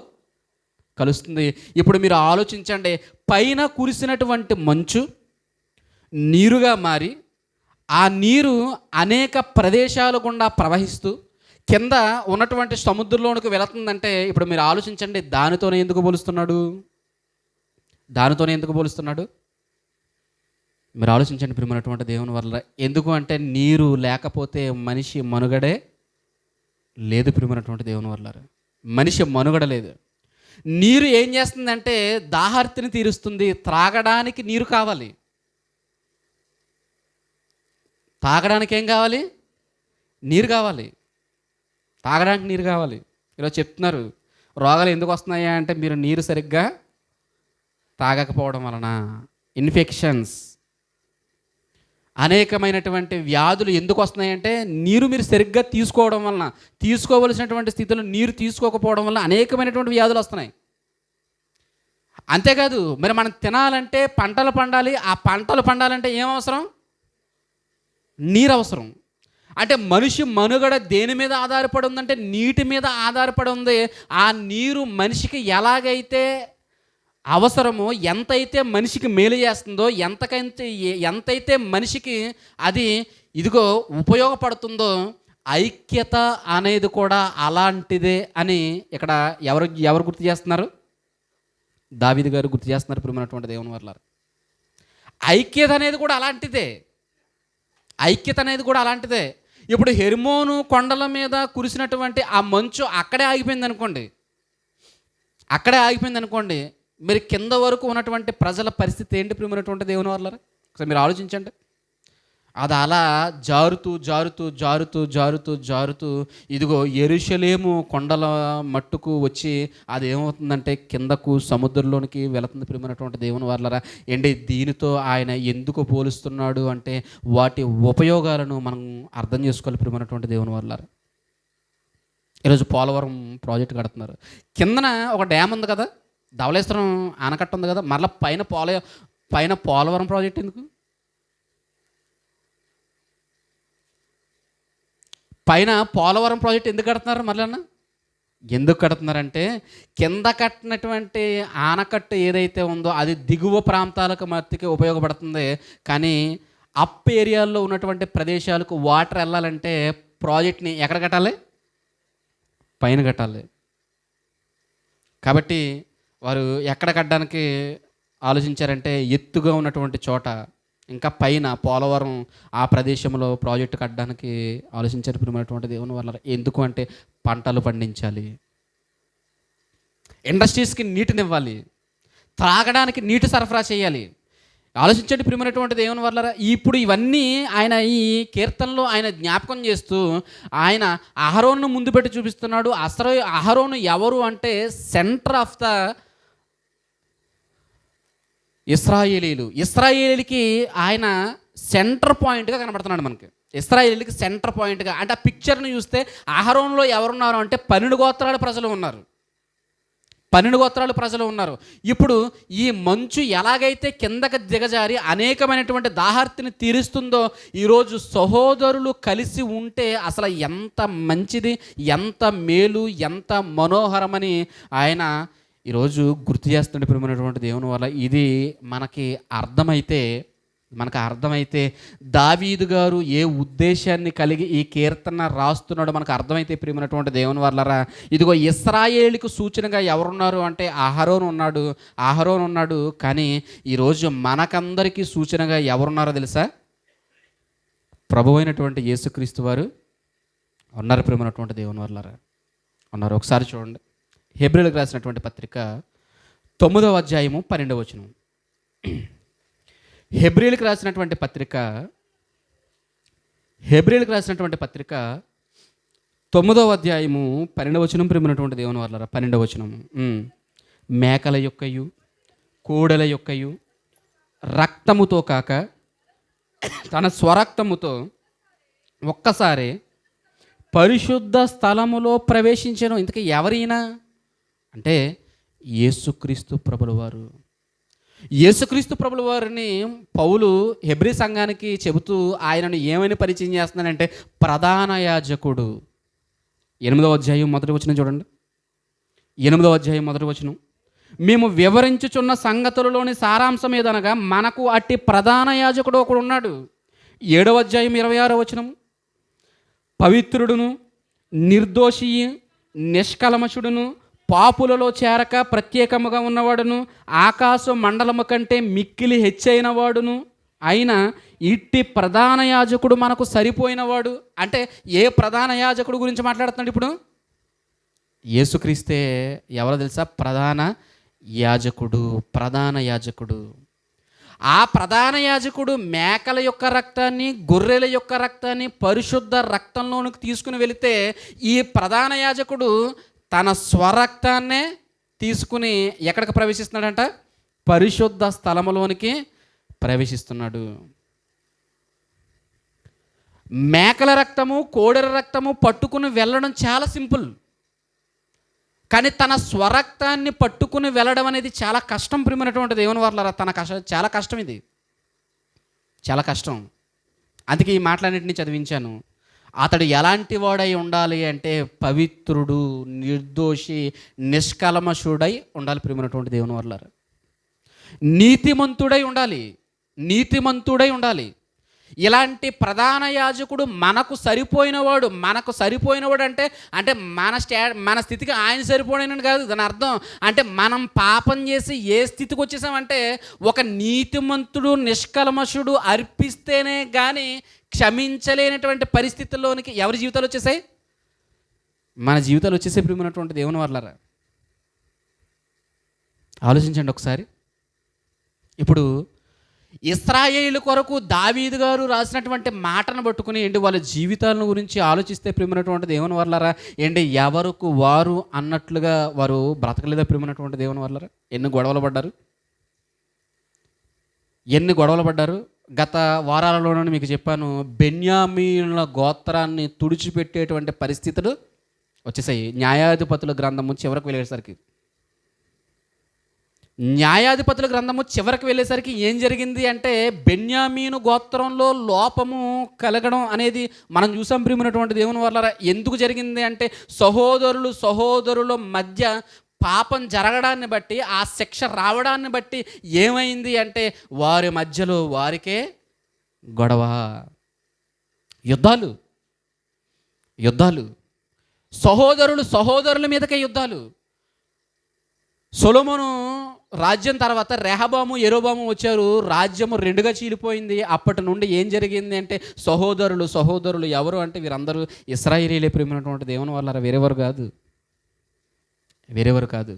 కలుస్తుంది. ఇప్పుడు మీరు ఆలోచించండి, పైన కురిసినటువంటి మంచు నీరుగా మారి ఆ నీరు అనేక ప్రదేశాల గుండా ప్రవహిస్తూ కింద ఉన్నటువంటి సముద్రంలోనికి వెళుతుందంటే ఇప్పుడు మీరు ఆలోచించండి, దానితోనే ఎందుకు పోలుస్తున్నాడు? మీరు ఆలోచించండి ప్రియమైనటువంటి దేవుని వల్ల. ఎందుకు అంటే నీరు లేకపోతే మనిషి మనుగడే లేదు ప్రియమైనటువంటి దేవుని వల్ల. మనిషి మనుగడ లేదు. నీరు ఏం చేస్తుందంటే దాహార్తిని తీరుస్తుంది. త్రాగడానికి నీరు కావాలి. తాగడానికి ఏం కావాలి? నీరు కావాలి. తాగడానికి నీరు కావాలి. ఈరోజు చెప్తున్నారు రోగాలు ఎందుకు వస్తున్నాయా అంటే మీరు నీరు సరిగ్గా తాగకపోవడం వలన. ఇన్ఫెక్షన్స్, అనేకమైనటువంటి వ్యాధులు ఎందుకు వస్తున్నాయంటే నీరు మీరు సరిగ్గా తీసుకోవడం వలన, తీసుకోవలసినటువంటి స్థితిలో నీరు తీసుకోకపోవడం వల్ల అనేకమైనటువంటి వ్యాధులు వస్తున్నాయి. అంతేకాదు, మరి మనం తినాలంటే పంటలు పండాలి. ఆ పంటలు పండాలంటే ఏం అవసరం? నీరు అవసరం. అంటే మనిషి మనుగడ దేని మీద ఆధారపడి ఉందంటే నీటి మీద ఆధారపడి ఉంది. ఆ నీరు మనిషికి ఎలాగైతే అవసరమో, ఎంతైతే మనిషికి మేలు చేస్తుందో, ఎంతైతే మనిషికి అది ఇదిగో ఉపయోగపడుతుందో, ఐక్యత అనేది కూడా అలాంటిదే అని ఇక్కడ ఎవరు గుర్తు చేస్తున్నారు? దావీదు గారు గుర్తు చేస్తున్నారు ప్రియమైనటువంటి దేవుని వల్ల. ఐక్యత అనేది కూడా అలాంటిదే. ఇప్పుడు హెర్మోను కొండల మీద కురిసినటువంటి ఆ మంచు అక్కడే ఆగిపోయింది అనుకోండి, మరి కింద వరకు ఉన్నటువంటి ప్రజల పరిస్థితి ఏంటి ప్రియమైనటువంటి దేవుని వాళ్ళారా? ఒకసారి మీరు ఆలోచించండి. అది అలా జారుతూ జారుతూ జారుతూ జారుతూ జారుతూ ఇదిగో యెరూషలేము కొండల మట్టుకు వచ్చి అది ఏమవుతుందంటే కిందకు సముద్రంలోనికి వెళుతుంది ప్రియమైనటువంటి దేవుని వాళ్ళారా. ఏంటి దీనితో ఆయన ఎందుకు పోలుస్తున్నాడు అంటే వాటి ఉపయోగాలను మనం అర్థం చేసుకోవాలి ప్రియమైనటువంటి దేవుని వాళ్ళారా. ఈరోజు పోలవరం ప్రాజెక్టు కడుతున్నారు. కిందన ఒక డ్యామ్ ఉంది కదా, ధవళేశ్వరం ఆనకట్ట ఉంది కదా, మరలా పైన పోలవరం ప్రాజెక్ట్ ఎందుకు? పైన పోలవరం ప్రాజెక్ట్ ఎందుకు కడుతున్నారు? మరలన్నా ఎందుకు కడుతున్నారంటే కింద కట్టినటువంటి ఆనకట్ట ఏదైతే ఉందో అది దిగువ ప్రాంతాలకు మట్టికి ఉపయోగపడుతుంది. కానీ అప్ ఏరియాల్లో ఉన్నటువంటి ప్రదేశాలకు వాటర్ వెళ్ళాలంటే ప్రాజెక్ట్ని ఎక్కడ కట్టాలి? పైన కట్టాలి. కాబట్టి వారు ఎక్కడ కట్టడానికి ఆలోచించారంటే ఎత్తుగా ఉన్నటువంటి చోట, ఇంకా పైన పోలవరం ఆ ప్రదేశంలో ప్రాజెక్టు కట్టడానికి ఆలోచించారు ప్రియమైనటువంటి దేవుని వల్ల. ఎందుకు అంటే పంటలు పండించాలి, ఇండస్ట్రీస్కి నీటినివ్వాలి, త్రాగడానికి నీటి సరఫరా చేయాలి. ఆలోచించండి ప్రియమైనటువంటి దేవుని వల్ల. ఇప్పుడు ఇవన్నీ ఆయన ఈ కీర్తనలో ఆయన జ్ఞాపకం చేస్తూ ఆయన అహరోను ముందు పెట్టి చూపిస్తున్నాడు. అహరోను ఎవరు అంటే సెంటర్ ఆఫ్ ద ఇస్రాయేలీలకి ఆయన సెంటర్ పాయింట్గా కనబడుతున్నాడు మనకి. ఇస్రాయేలీలకి సెంటర్ పాయింట్గా అంటే ఆ పిక్చర్ని చూస్తే అహరోన్లో ఎవరున్నారు అంటే 12 గోత్రాల ప్రజలు ఉన్నారు. 12 గోత్రాల ప్రజలు ఉన్నారు. ఇప్పుడు ఈ మంచు ఎలాగైతే కిందకి దిగజారి అనేకమైనటువంటి దాహార్తిని తీరుస్తుందో ఈరోజు సహోదరులు కలిసి ఉంటే అసలు ఎంత మంచిది, ఎంత మేలు, ఎంత మనోహరమని ఆయన ఈరోజు గుర్తు చేస్తుండే ప్రియమైనటువంటి దేవుని వల్ల. ఇది మనకి అర్థమైతే దావీదు గారు ఏ ఉద్దేశాన్ని కలిగి ఈ కీర్తన రాస్తున్నాడో మనకు అర్థమైతే ప్రియమైనటువంటి దేవుని వల్లరా, ఇదిగో ఇశ్రాయేలుకు సూచనగా ఎవరున్నారు అంటే అహరోను ఉన్నాడు. కానీ ఈరోజు మనకందరికీ సూచనగా ఎవరున్నారో తెలుసా? ప్రభువైనటువంటి అయినటువంటి యేసుక్రీస్తు వారు ఉన్నారు ప్రియమైనటువంటి దేవుని వల్లరా, ఉన్నారు. ఒకసారి చూడండి, హెబ్రీయులకు రాసినటువంటి పత్రిక 9వ అధ్యాయము 12వ వచనం. హెబ్రీయులకు రాసినటువంటి పత్రిక 9వ అధ్యాయము 12వ వచనం ప్రియమైనటువంటి దేవుని వల్లరా, 12వ వచనం. మేకల యొక్కయు కోడెల యొక్కయు రక్తముతో కాక తన స్వరక్తముతో ఒక్కసారి పరిశుద్ధ స్థలములో ప్రవేశించను. ఇంతకీ ఎవరైనా అంటే యేసుక్రీస్తు ప్రభుల వారిని పౌలు హెబ్రీ సంఘానికి చెబుతూ ఆయనను ఏమని పరిచయం చేస్తున్నాడంటే ప్రధాన యాజకుడు. 8వ అధ్యాయం మొదటి వచనం చూడండి. 8వ అధ్యాయం మొదటి వచనం. మేము వివరించుచున్న సంగతులలోని సారాంశం ఏదనగా మనకు అట్టి ప్రధాన యాజకుడు ఒకడు ఉన్నాడు. 7వ అధ్యాయం 26వ వచనం. పవిత్రుడును నిర్దోషి నిష్కల్మషుడును పాపులలో చేరక ప్రత్యేకముగా ఉన్నవాడును ఆకాశ మండలము కంటే మిక్కిలి హెచ్చైన వాడును అయిన ఇట్టి ప్రధాన యాజకుడు మనకు సరిపోయినవాడు. అంటే ఏ ప్రధాన యాజకుడు గురించి మాట్లాడుతున్నాడు ఇప్పుడు? యేసుక్రీస్తే. ఎవరో తెలుసా? ప్రధాన యాజకుడు. ఆ ప్రధాన యాజకుడు మేకల యొక్క రక్తాన్ని, గొర్రెల యొక్క రక్తాన్ని పరిశుద్ధ రక్తంలోనికి తీసుకుని వెళితే ఈ ప్రధాన యాజకుడు తన స్వరక్తాన్నే తీసుకుని ఎక్కడికి ప్రవేశిస్తున్నాడంట? పరిశుద్ధ స్థలములోనికి ప్రవేశిస్తున్నాడు. మేకల రక్తము, కోడెల రక్తము పట్టుకుని వెళ్ళడం చాలా సింపుల్. కానీ తన స్వరక్తాన్ని పట్టుకుని వెళ్ళడం అనేది చాలా కష్టం ప్రియమైనటువంటి దేవుని వారలారా. చాలా కష్టం, ఇది చాలా కష్టం. అందుకే ఈ మాటలన్నింటినీ చదివించాను. అతడు ఎలాంటి వాడై ఉండాలి అంటే పవిత్రుడు, నిర్దోషి, నిష్కల్మషుడై ఉండాలి ప్రియమైనటువంటి దేవుని వారలారా. నీతిమంతుడై ఉండాలి. ఇలాంటి ప్రధాన యాజకుడు మనకు సరిపోయినవాడు అంటే మన స్థితికి ఆయన సరిపోయినని కాదు. దాని అర్థం అంటే మనం పాపం చేసి ఏ స్థితికి వచ్చేసామంటే ఒక నీతిమంతుడు, నిష్కల్మషుడు అర్పిస్తేనే కానీ క్షమించలేనటువంటి పరిస్థితుల్లోనికి ఎవరి జీవితాలు వచ్చేసాయి? మన జీవితాలు వచ్చేసే ప్రియమైనటువంటి దేవుని వాళ్ళారా, ఆలోచించండి ఒకసారి. ఇప్పుడు ఇశ్రాయేలు కొరకు దావీదు గారు రాసినటువంటి మాటను పట్టుకుని ఏంటి వాళ్ళ జీవితాలను గురించి ఆలోచిస్తే ప్రియమైనటువంటి దేవుని వాళ్ళారా, ఏంటి ఎవరికి వారు అన్నట్లుగా వారు బ్రతకలేదా ప్రియమైనటువంటి దేవుని వాళ్ళారా? ఎన్ని గొడవలు పడ్డారు. గత వారాలలోనే మీకు చెప్పాను, బెన్యామీనుల గోత్రాన్ని తుడిచిపెట్టేటువంటి పరిస్థితులు వచ్చేసాయి. న్యాయాధిపతుల గ్రంథము చివరికి వెళ్ళేసరికి ఏం జరిగింది అంటే, బెన్యామీను గోత్రంలో లోపము కలగడం అనేది మనం చూసాం ప్రియమైనటువంటి దేవుని వల్ల. ఎందుకు జరిగింది అంటే, సహోదరుల మధ్య పాపం జరగడాన్ని బట్టి, ఆ శిక్ష రావడాన్ని బట్టి ఏమైంది అంటే, వారి మధ్యలో వారికే గొడవ, యుద్ధాలు, సహోదరుల మీదకే యుద్ధాలు. సొలొమోను రాజ్యం తర్వాత రెహబాము, యరొబాము వచ్చారు, రాజ్యము రెండుగా చీలిపోయింది. అప్పటి నుండి ఏం జరిగింది అంటే, సహోదరులు ఎవరు అంటే వీరందరూ ఇశ్రాయేలీలే ప్రియమైనటువంటి దేవుని వల్ల, వేరెవరు కాదు.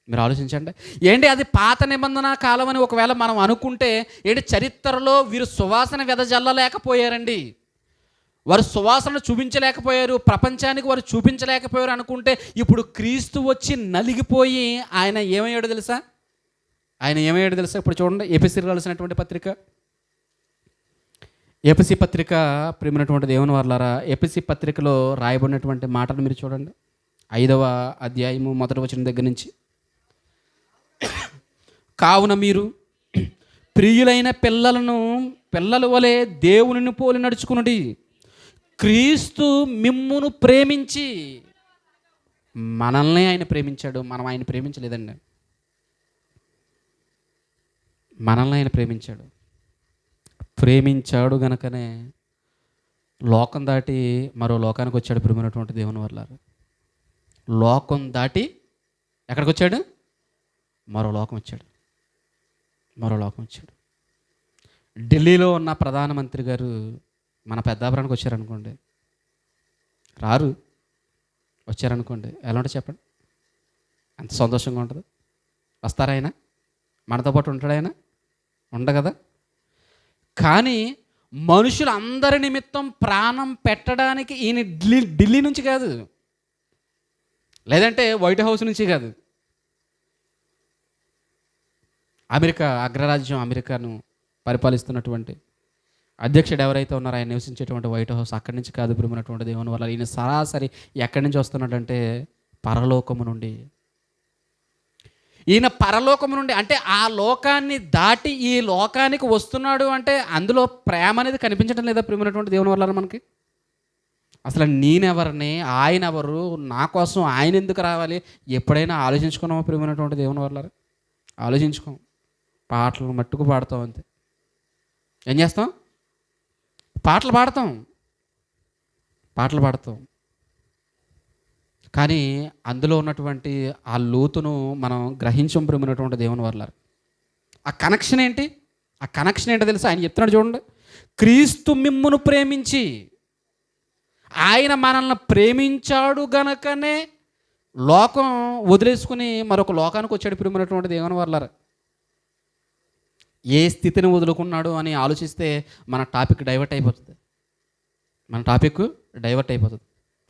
మీరు ఆలోచించండి. ఏంటి అది పాత నిబంధన కాలం అని ఒకవేళ మనం అనుకుంటే, ఏంటి చరిత్రలో వీరు సువాసన వెదజల్లలేకపోయారండి, వారు సువాసన చూపించలేకపోయారు, ప్రపంచానికి వారు చూపించలేకపోయారు అనుకుంటే, ఇప్పుడు క్రీస్తు వచ్చి నలిగిపోయి ఆయన ఏమయ్యాడో తెలుసా? ఇప్పుడు చూడండి, ఎఫెసీయులకు రాసినటువంటి పత్రిక, ఎఫెసీ పత్రిక ప్రియమైనటువంటి దేవుని వారలారా, ఎఫెసీ పత్రికలో రాయబడినటువంటి మాటలు మీరు చూడండి. 5వ అధ్యాయము 1వ వచనం దగ్గర నుంచి, కావున మీరు ప్రియులైన పిల్లల వలె దేవునిని పోలి నడుచుకునుడి, క్రీస్తు మిమ్మును ప్రేమించి, మనల్ని ఆయన ప్రేమించాడు, మనం ఆయన ప్రేమించలేదండి, మనల్ని ఆయన ప్రేమించాడు గనుకనే లోకం దాటి మరో లోకానికి వచ్చాడు ప్రియమైనటువంటి దేవుని వల్ల. లోకం దాటి ఎక్కడికి వచ్చాడు? మరో లోకం వచ్చాడు. ఢిల్లీలో ఉన్న ప్రధానమంత్రి గారు మన పెద్దాపురానికి వచ్చారనుకోండి, వచ్చారనుకోండి, ఎలా ఉంటుంది చెప్పండి? ఎంత సంతోషంగా ఉంటుంది. వస్తారా ఆయన? మనతో పాటు ఉంటాడు ఆయన? ఉండదు కదా. కానీ మనుషులందరి నిమిత్తం ప్రాణం పెట్టడానికి ఈయన ఢిల్లీ నుంచి కాదు, లేదంటే వైట్ హౌస్ నుంచి కాదు, అగ్రరాజ్యం అమెరికాను పరిపాలిస్తున్నటువంటి అధ్యక్షుడు ఎవరైతే ఉన్నారో ఆయన నివసించేటువంటి వైట్ హౌస్, అక్కడి నుంచి కాదు ప్రియమైనటువంటి దేవుని వల్ల. ఈయన సరాసరి ఎక్కడి నుంచి వస్తున్నాడంటే పరలోకము నుండి. ఈయన పరలోకము నుండి అంటే ఆ లోకాన్ని దాటి ఈ లోకానికి వస్తున్నాడు అంటే అందులో ప్రేమ అనేది కనిపించడం లేదా ప్రియమైనటువంటి దేవుని వల్ల మనకి? అసలు నేనెవరిని, ఆయన ఎవరు, నా కోసం ఆయన ఎందుకు రావాలి, ఎప్పుడైనా ఆలోచించుకున్నామా ప్రియమైనటువంటి దేవుని వల్ల? ఆలోచించుకోం. పాటలు మట్టుకు పాడతాం అంతే. ఏం చేస్తాం? పాటలు పాడతాం. కానీ అందులో ఉన్నటువంటి ఆ లోతును మనం గ్రహించం ప్రియమైనటువంటి దేవుని వల్ల. ఆ కనెక్షన్ ఏంటో తెలుసా? ఆయన చెప్తున్నాడు చూడండి, క్రీస్తు మిమ్మును ప్రేమించి, ఆయన మనల్ని ప్రేమించాడు గనకనే లోకం వదిలేసుకుని మరొక లోకానికి వచ్చాడు ప్రియమైనటువంటి దేవుని వల్ల. ఏ స్థితిని వదులుకున్నాడు అని ఆలోచిస్తే మన టాపిక్ డైవర్ట్ అయిపోతుంది.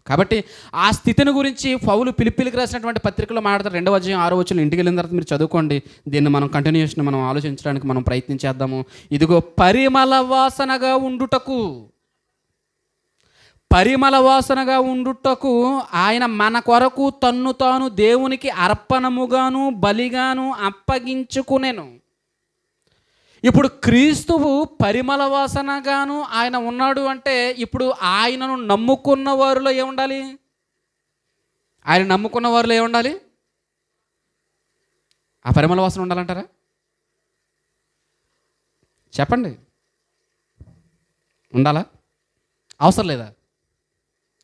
కాబట్టి ఆ స్థితిని గురించి పౌలు ఫిలిప్పీలకు రాసినటువంటి పత్రికలో మాట్లాడతారు. 2వ అధ్యాయం 6వ వచనం ఇంటికి వెళ్ళిన తర్వాత మీరు చదువుకోండి. దీన్ని మనం కంటిన్యూషన్ మనం ఆలోచించడానికి మనం ప్రయత్నించేద్దాము. ఇదిగో పరిమళ వాసనగా ఉండుటకు ఆయన మన కొరకు తన్ను తాను దేవునికి అర్పణముగాను బలిగాను అప్పగించుకునేను. ఇప్పుడు క్రీస్తువు పరిమళ వాసనగాను ఆయన ఉన్నాడు అంటే, ఇప్పుడు ఆయనను నమ్ముకున్న వారిలో ఏముండాలి? ఆ పరిమళ వాసన ఉండాలంటారా? చెప్పండి, ఉండాలా? అవసరం లేదా?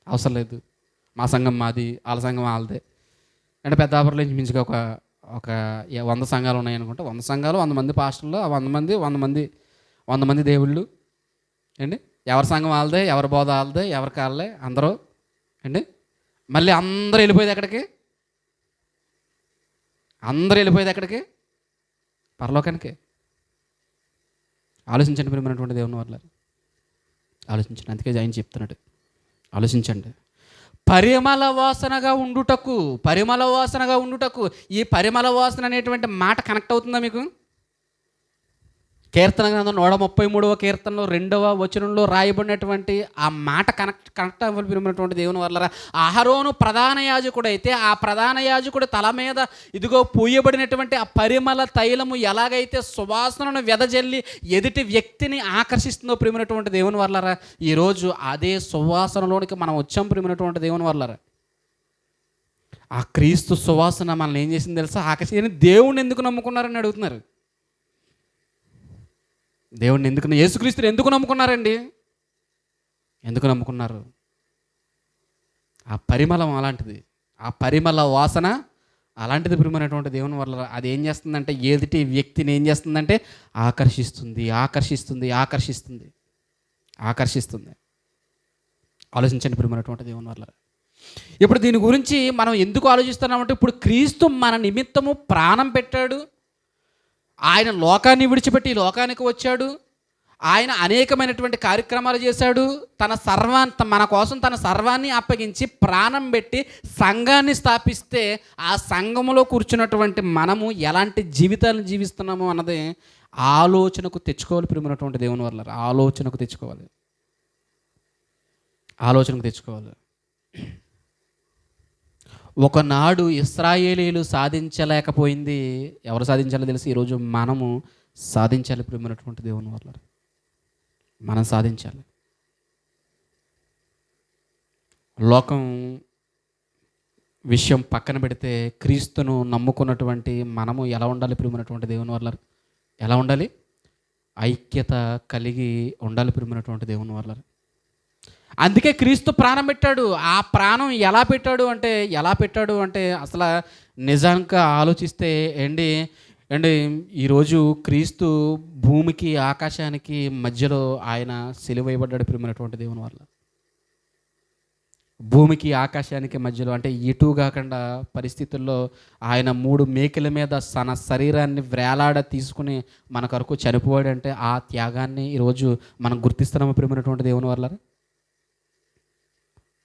అవసరం లేదు. మా సంఘం మాది, వాళ్ళ సంఘం వాళ్ళదే అంటే పెద్దాపురంలో నుంచి మించిగా ఒక 100 సంఘాలు ఉన్నాయనుకుంటే 100 సంఘాలు, 100 మంది పాస్టర్లు, 100 మంది దేవుళ్ళు ఏంటి, ఎవరి సంఘం వాళ్ళదే, ఎవరి బోధ వాళ్ళదే, ఎవరి కాళ్ళే అందరూ అండి. మళ్ళీ అందరూ వెళ్ళిపోయేది ఎక్కడికి? అందరూ వెళ్ళిపోయేది ఎక్కడికి? పరలోకానికి. ఆలోచించండి ప్రియమైనటువంటి దేవుని వల్ల, ఆలోచించండి. అందుకే ఆయన చెప్తున్నాడు, ఆలోచించండి. పరిమళ వాసనగా ఉండుటకు, పరిమళ వాసనగా ఉండుటకు. ఈ పరిమళ వాసన అనేటువంటి మాట కనెక్ట్ అవుతుందా మీకు? కీర్తన గ్రంథం 133వ కీర్తనలో 2వ వచనంలో రాయబడినటువంటి ఆ మాట కనెక్ట్ అవ్వబడినటువంటి దేవుని వల్ల, అహరోను ప్రధాన యాజకుడు అయితే ఆ ప్రధాన యాజకుడు తల మీద ఇదిగో పూయబడినటువంటి ఆ పరిమళ తైలము ఎలాగైతే సువాసనను వెదజల్లి ఎదుటి వ్యక్తిని ఆకర్షిస్తుందో ప్రియమైనటువంటి దేవుని వల్లరా, ఈరోజు అదే సువాసనలోనికి మనం వచ్చాం ప్రియమైనటువంటి దేవుని వల్లరా. ఆ క్రీస్తు సువాసన మనల్ని ఏం చేసింది తెలుసా? ఆకర్షించి దేవుణ్ణి ఎందుకు నమ్ముకున్నారని అడుగుతున్నారు. దేవుణ్ణి ఎందుకు, యేసుక్రీస్తుని ఎందుకు నమ్ముకున్నారండి? ఎందుకు నమ్ముకున్నారు? ఆ పరిమళం అలాంటిది, ఆ పరిమళ వాసన అలాంటిది ప్రియమైనటువంటి దేవుని వల్ల. అది ఏం చేస్తుందంటే ఎదుటి వ్యక్తిని ఏం చేస్తుందంటే ఆకర్షిస్తుంది, ఆకర్షిస్తుంది, ఆకర్షిస్తుంది, ఆకర్షిస్తుంది. ఆలోచించండి ప్రియమైనటువంటి దేవుని వల్ల. ఇప్పుడు దీని గురించి మనం ఎందుకు ఆలోచిస్తున్నామంటే, ఇప్పుడు క్రీస్తు మన నిమిత్తము ప్రాణం పెట్టాడు. ఆయన లోకాన్ని విడిచిపెట్టి లోకానికి వచ్చాడు. ఆయన అనేకమైనటువంటి కార్యక్రమాలు చేశాడు. మన కోసం తన సర్వాన్ని అప్పగించి ప్రాణం పెట్టి సంఘాన్ని స్థాపిస్తే, ఆ సంఘములో కూర్చున్నటువంటి మనము ఎలాంటి జీవితాలను జీవిస్తున్నాము అన్నది ఆలోచనకు తెచ్చుకోవాలి ప్రియమైనటువంటి దేవుని వల్ల. ఆలోచనకు తెచ్చుకోవాలి, ఆలోచనకు తెచ్చుకోవాలి. ఒకనాడు ఇశ్రాయేలీలు సాధించలేకపోయింది ఎవరు సాధించాలో తెలుసు? ఈరోజు మనము సాధించాలి ప్రియమైనటువంటి దేవుని వల్ల. మనం సాధించాలి. లోకం విషయం పక్కన పెడితే క్రీస్తును నమ్ముకున్నటువంటి మనము ఎలా ఉండాలి ప్రియమైనటువంటి దేవుని వల్ల? ఎలా ఉండాలి? ఐక్యత కలిగి ఉండాలి ప్రియమైనటువంటి దేవుని వల్ల. అందుకే క్రీస్తు ప్రాణం పెట్టాడు. ఆ ప్రాణం ఎలా పెట్టాడు అంటే అసలు నిజంగా ఆలోచిస్తే అండి ఈరోజు క్రీస్తు భూమికి ఆకాశానికి మధ్యలో ఆయన సిలువేయబడ్డాడు ప్రియమైనటువంటి దేవుని వల్ల. భూమికి ఆకాశానికి మధ్యలో అంటే ఇటు కాకుండా పరిస్థితుల్లో ఆయన 3 మేకల మీద తన శరీరాన్ని వేలాడ తీసుకుని మన కొరకు చనిపోయాడంటే ఆ త్యాగాన్ని ఈరోజు మనం గుర్తిస్తున్నాము ప్రియమైనటువంటి దేవుని వల్ల.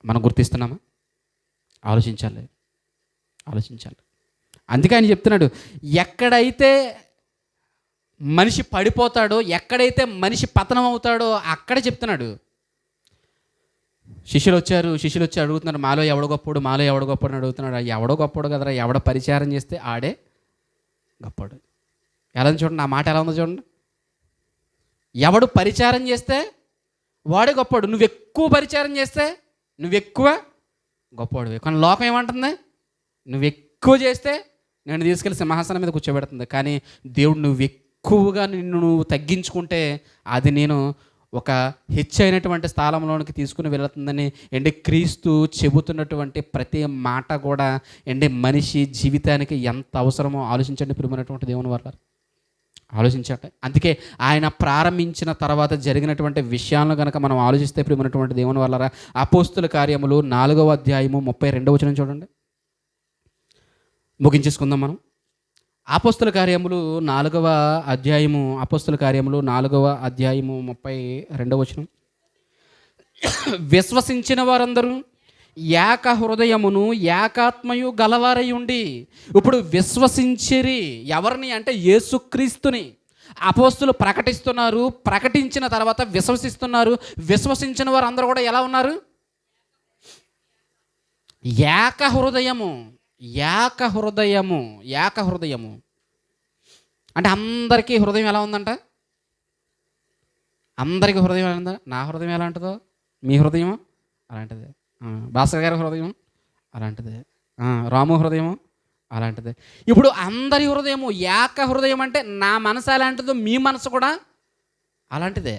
మనం గుర్తిస్తున్నామా? ఆలోచించాలి. అందుకే ఆయన చెప్తున్నాడు, ఎక్కడైతే మనిషి పడిపోతాడో, ఎక్కడైతే మనిషి పతనం అవుతాడో అక్కడ చెప్తున్నాడు. శిష్యులు వచ్చి అడుగుతున్నారు, మాలో ఎవడ గొప్పడు అని అడుగుతున్నాడు. ఎవడో గొప్పడు కదరా, ఎవడ పరిచారం చేస్తే ఆడే గొప్పడు. ఎలా చూడండి, ఆ మాట ఎలా ఉందో చూడండి. ఎవడు పరిచారం చేస్తే వాడే గొప్పడు. నువ్వు ఎక్కువ పరిచారం చేస్తే నువ్వు ఎక్కువ గొప్పవాడివి. కానీ లోకం ఏమంటుంది? నువ్వు ఎక్కువ చేస్తే నేను తీసుకెళ్ళి సింహాసనం మీద కూర్చోబెడుతుంది. కానీ దేవుడు నువ్వు ఎక్కువగా నువ్వు తగ్గించుకుంటే అది నేను ఒక హెచ్చైనటువంటి స్థానంలోనికి తీసుకుని వెళుతుందని క్రీస్తు చెబుతున్నటువంటి ప్రతి మాట కూడా మనిషి జీవితానికి ఎంత అవసరమో ఆలోచించండి ప్రియమైనటువంటి దేవుని వల్ల. ఆలోచించండి. అందుకే ఆయన ప్రారంభించిన తర్వాత జరిగినటువంటి విషయాలను కనుక మనం ఆలోచిస్తే ప్రియమైనటువంటి దేవుని వల్ల, అపోస్తుల కార్యములు 4వ అధ్యాయము 32వ వచనం చూడండి. ముగించేసుకుందాం మనం. అపోస్తుల కార్యములు 4వ అధ్యాయము 32వ వచనం. విశ్వసించిన వారందరూ ఏక హృదయమును ఏకాత్మయు గలవారై ఉండి. ఇప్పుడు విశ్వసించిరి ఎవరిని అంటే యేసుక్రీస్తుని. అపోస్తులు ప్రకటిస్తున్నారు, ప్రకటించిన తర్వాత విశ్వసిస్తున్నారు. విశ్వసించిన వారు అందరూ కూడా ఎలా ఉన్నారు? ఏక హృదయము అంటే అందరికీ హృదయం ఎలా ఉందంట? అందరికీ హృదయం ఎలా ఉందా? నా హృదయం ఎలా ఉంటుందో మీ హృదయం అలాంటిదే. భాస్కర్ గారి హృదయం అలాంటిదే. రాము హృదయం అలాంటిదే. ఇప్పుడు అందరి హృదయము ఏక హృదయం అంటే నా మనసు ఎలాంటిదో మీ మనసు కూడా అలాంటిదే.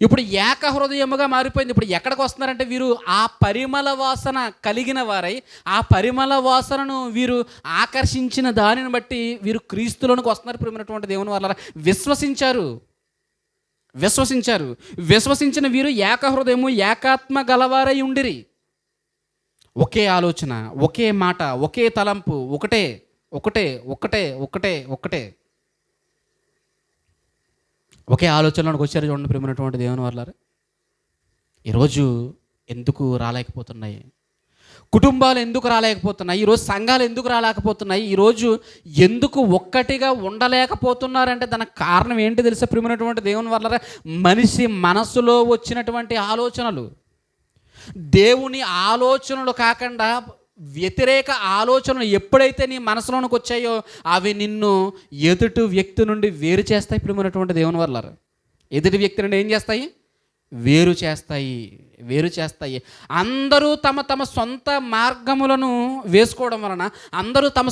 ఇప్పుడు ఏక హృదయముగా మారిపోయింది. ఇప్పుడు ఎక్కడికి వస్తున్నారంటే వీరు ఆ పరిమళ వాసన కలిగిన వారై, ఆ పరిమళ వాసనను వీరు ఆకర్షించిన దానిని బట్టి వీరు క్రీస్తులోనికి వస్తున్నారు ప్రియమైనటువంటి దేవుని వల్ల. విశ్వసించారు. విశ్వసించిన వీరు ఏకహృదయము ఏకాత్మ గలవారై ఉండిరి. ఒకే ఆలోచన, ఒకే మాట, ఒకే తలంపు, ఒకటే ఒకటే ఒకటే ఒకటే ఒకటే ఒకే ఆలోచనలోకి వచ్చారు. చూడండి ప్రియమైనటువంటి దేవుని వర్లారా, ఈరోజు ఎందుకు రాలేకపోతున్నాయి? కుటుంబాలు ఎందుకు రాలేకపోతున్నాయి? ఈరోజు సంఘాలు ఎందుకు రాలేకపోతున్నాయి? ఈరోజు ఎందుకు ఒక్కటిగా ఉండలేకపోతున్నారంటే దానికి కారణం ఏంటి తెలుసా ప్రియమైనటువంటి దేవుని వర్లారా? మనిషి మనసులో వచ్చినటువంటి ఆలోచనలు. దేవుని ఆలోచనలు కాకుండా వ్యతిరేక ఆలోచనలు ఎప్పుడైతే నీ మనసులోనికి వచ్చాయో అవి నిన్ను ఎదుటి వ్యక్తి నుండి వేరు చేస్తాయి. ప్రియమైనటువంటి దేవుని వర్లారా, ఎదుటి వ్యక్తి నుండి ఏం చేస్తాయి? వేరు చేస్తాయి. అందరూ తమ తమ సొంత మార్గములను వేసుకోవడం వలన, అందరూ తమ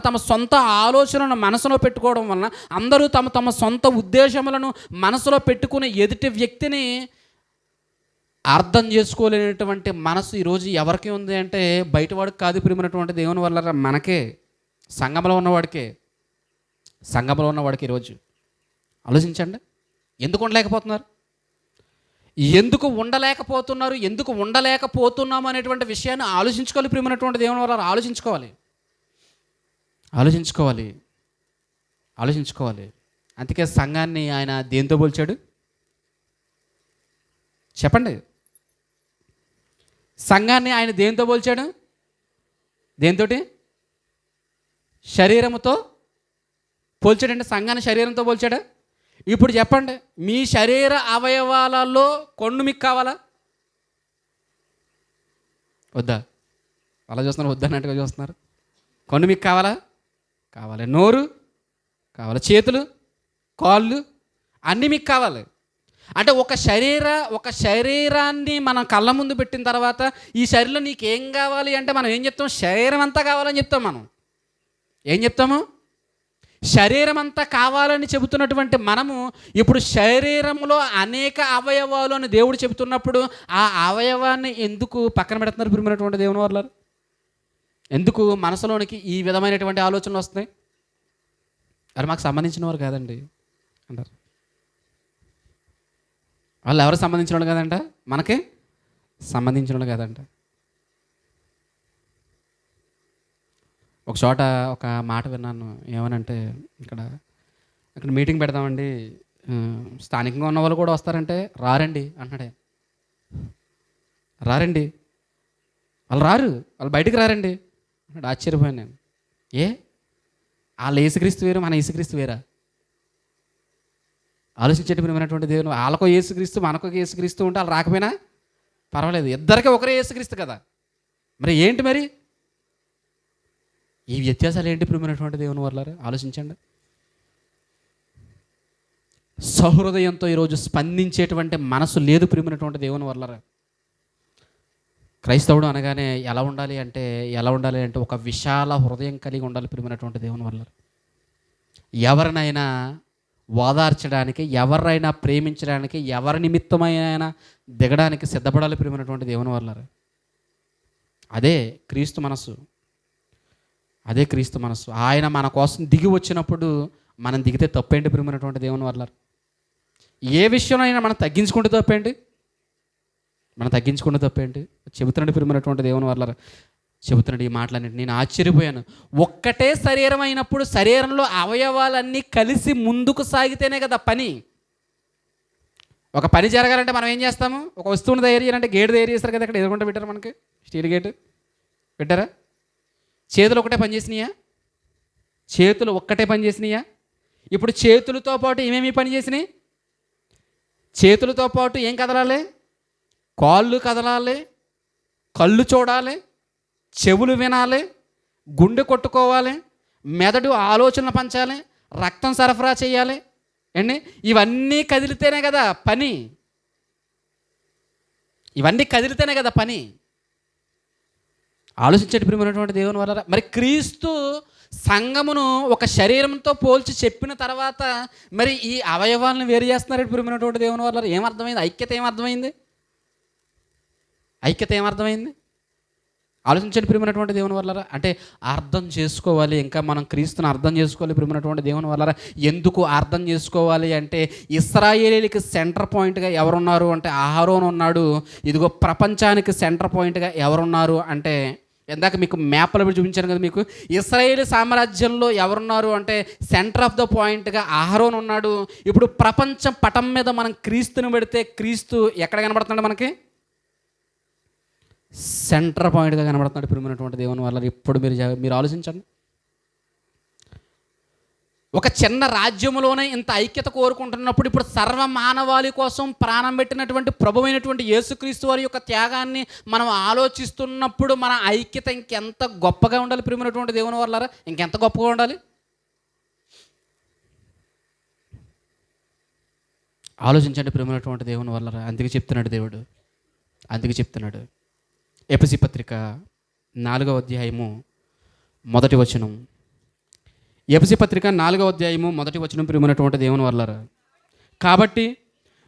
తమ సొంత ఆలోచనలను మనసులో పెట్టుకోవడం వలన, అందరూ తమ తమ సొంత ఉద్దేశములను మనసులో పెట్టుకుని ఎదుటి వ్యక్తిని అర్థం చేసుకోలేనటువంటి మనసు ఈరోజు ఎవరికి ఉంది అంటే బయటవాడికి కాదు ప్రియమైనటువంటి దేవుని వల్ల మనకే, సంఘంలో ఉన్నవాడికి ఈరోజు ఆలోచించండి. ఎందుకు ఉండలేకపోతున్నారు? ఎందుకు ఉండలేకపోతున్నాము అనేటువంటి విషయాన్ని ఆలోచించుకోవాలి ప్రియమైనటువంటి దేవుని వల్ల ఆలోచించుకోవాలి. అందుకే సంఘాన్ని ఆయన దేంతో పోల్చాడు చెప్పండి? సంఘాన్ని ఆయన దేంతో పోల్చాడు? దేంతోటి? శరీరముతో పోల్చాడండి. సంఘాన్ని శరీరంతో పోల్చాడా? ఇప్పుడు చెప్పండి, మీ శరీర అవయవాలలో కొన్ను మీకు కావాలా వద్దా? అలా చూస్తున్నారు, వద్దన్నట్టుగా చూస్తున్నారు. కొన్ను మీకు కావాలి. నోరు కావాలి, చేతులు, కాళ్ళు అన్నీ మీకు కావాలి. అంటే ఒక శరీరాన్ని మనం కళ్ళ ముందు పెట్టిన తర్వాత ఈ శరీరంలో నీకు ఏం కావాలి అంటే మనం ఏం చెప్తాం? శరీరం అంతా కావాలని చెప్తాం. మనం ఏం చెప్తాము? శరీరం అంతా కావాలని చెబుతున్నటువంటి మనము ఇప్పుడు శరీరంలో అనేక అవయవాలు అని దేవుడు చెబుతున్నప్పుడు ఆ అవయవాన్ని ఎందుకు పక్కన పెడుతున్నారు ప్రియమైనటువంటి దేవుని వల్ల? ఎందుకు మనసులోనికి ఈ విధమైనటువంటి ఆలోచనలు వస్తున్నాయి? అది మాకు సంబంధించిన వారు కాదండి అంటారు. వాళ్ళు ఎవరు సంబంధించిన వాళ్ళు కాదంట? మనకే సంబంధించిన వాళ్ళు కాదంట. ఒక చోట ఒక మాట విన్నాను. ఏమనంటే, ఇక్కడ మీటింగ్ పెడదామండి, స్థానికంగా ఉన్న వాళ్ళు కూడా వస్తారంటే రారండి అంటున్నాడే. వాళ్ళు బయటికి రారండి అన్నాడు. ఆశ్చర్యపోయాను నేను. వాళ్ళ యేసుక్రీస్తు వేరు, మన యేసుక్రీస్తు వేరా? ఆలోచించేటి ప్రియమైనటువంటి దేవుని, వాళ్ళకో యేసుక్రీస్తు మనకో యేసుక్రీస్తు ఉంటే వాళ్ళు రాకపోయినా పర్వాలేదు, ఇద్దరికే ఒకరే యేసుక్రీస్తు కదా. మరి ఏంటి మరి ఈ వ్యత్యాసాలు ఏంటి ప్రియమైనటువంటి దేవుని వల్ల? ఆలోచించండి. సహృదయంతో ఈరోజు స్పందించేటువంటి మనసు లేదు ప్రియమైనటువంటి దేవుని వల్ల. క్రైస్తవుడు అనగానే ఎలా ఉండాలి అంటే ఒక విశాల హృదయం కలిగి ఉండాలి ప్రియమైనటువంటి దేవుని వల్ల. ఎవరినైనా ఓదార్చడానికి, ఎవరైనా ప్రేమించడానికి, ఎవరి నిమిత్తమైనా దిగడానికి సిద్ధపడాలి ప్రియమైనటువంటి దేవుని వల్ల. అదే క్రీస్తు మనసు. ఆయన మన కోసం దిగి వచ్చినప్పుడు మనం దిగితే తప్పేంటి ప్రియమైనటువంటి దేవుని వల్ల? ఏ విషయంలో అయినా మనం తగ్గించుకుంటూ తప్పేంటి? చెబుతున్నాడు ప్రియమైనటువంటి దేవుని వల్ల. చెబుతున్నాడు ఈ మాటలన్నింటి. నేను ఆశ్చర్యపోయాను. ఒక్కటే శరీరం అయినప్పుడు శరీరంలో అవయవాలన్నీ కలిసి ముందుకు సాగితేనే కదా పని. ఒక పని జరగాలంటే మనం ఏం చేస్తాము? ఒక వస్తువుని తయారు చేయాలంటే గేటు తయారు చేస్తారు కదా, ఇక్కడ ఎదురుకుంటూ పెట్టారు, మనకి స్టీల్ గేటు పెట్టారా? చేతులు ఒక్కటే పని చేసినాయా? ఇప్పుడు చేతులతో పాటు ఏమేమి పని చేసినాయి? చేతులతో పాటు ఏం కదలాలి? కాళ్ళు కదలాలి, కళ్ళు చూడాలి, చెవులు వినాలి, గుండె కొట్టుకోవాలి, మెదడు ఆలోచనలు పంచాలి, రక్తం సరఫరా చేయాలి. ఇవన్నీ కదిలితేనే కదా పని. ఆలోచించేటి ప్రియమైనటువంటి దేవుని వల్ల. మరి క్రీస్తు సంఘమును ఒక శరీరంతో పోల్చి చెప్పిన తర్వాత మరి ఈ అవయవాలను వేరు చేస్తున్నారు ప్రియమైనటువంటి దేవుని వల్ల. ఏమర్థమైంది? ఐక్యత ఏమర్థమైంది? ఆలోచించండి ప్రియమైనటువంటి దేవుని వల్లరా. అంటే అర్థం చేసుకోవాలి, ఇంకా మనం క్రీస్తుని అర్థం చేసుకోవాలి ప్రియమైనటువంటి దేవుని వల్లరా. ఎందుకు అర్థం చేసుకోవాలి అంటే, ఇశ్రాయేలీలకి సెంటర్ పాయింట్గా ఎవరున్నారు అంటే అహరోను ఉన్నాడు. ఇదిగో ప్రపంచానికి సెంటర్ పాయింట్గా ఎవరున్నారు అంటే, ఇందాక మీకు మ్యాప్లో చూపించాను కదా మీకు, ఇశ్రాయేల్ సామ్రాజ్యంలో ఎవరున్నారు అంటే సెంటర్ ఆఫ్ ద పాయింట్గా అహరోను ఉన్నాడు. ఇప్పుడు ప్రపంచం పటం మీద మనం క్రీస్తుని పెడితే క్రీస్తు ఎక్కడ కనబడుతున్నాడు మనకి? సెంటర్ పాయింట్గా కనబడుతున్నాడు ప్రియమైనటువంటి దేవుని వల్ల. ఇప్పుడు మీరు ఆలోచించండి. ఒక చిన్న రాజ్యంలోనే ఇంత ఐక్యత కోరుకుంటున్నప్పుడు, ఇప్పుడు సర్వ మానవాళి కోసం ప్రాణం పెట్టినటువంటి ప్రభువైనటువంటి యేసుక్రీస్తు వారి యొక్క త్యాగాన్ని మనం ఆలోచిస్తున్నప్పుడు మన ఐక్యత ఇంకెంత గొప్పగా ఉండాలి ప్రియమైనటువంటి దేవుని వల్ల. ఇంకెంత గొప్పగా ఉండాలి ఆలోచించండి ప్రియమైనటువంటి దేవుని వల్ల. అందుకే చెప్తున్నాడు దేవుడు, అందుకే చెప్తున్నాడు. ఎఫెసీ పత్రిక 4వ అధ్యాయము 1వ వచనం. ఎఫెసీ పత్రిక 4వ అధ్యాయము 1వ వచనం ప్రియమైనటువంటి దేవుని వల్లరా. కాబట్టి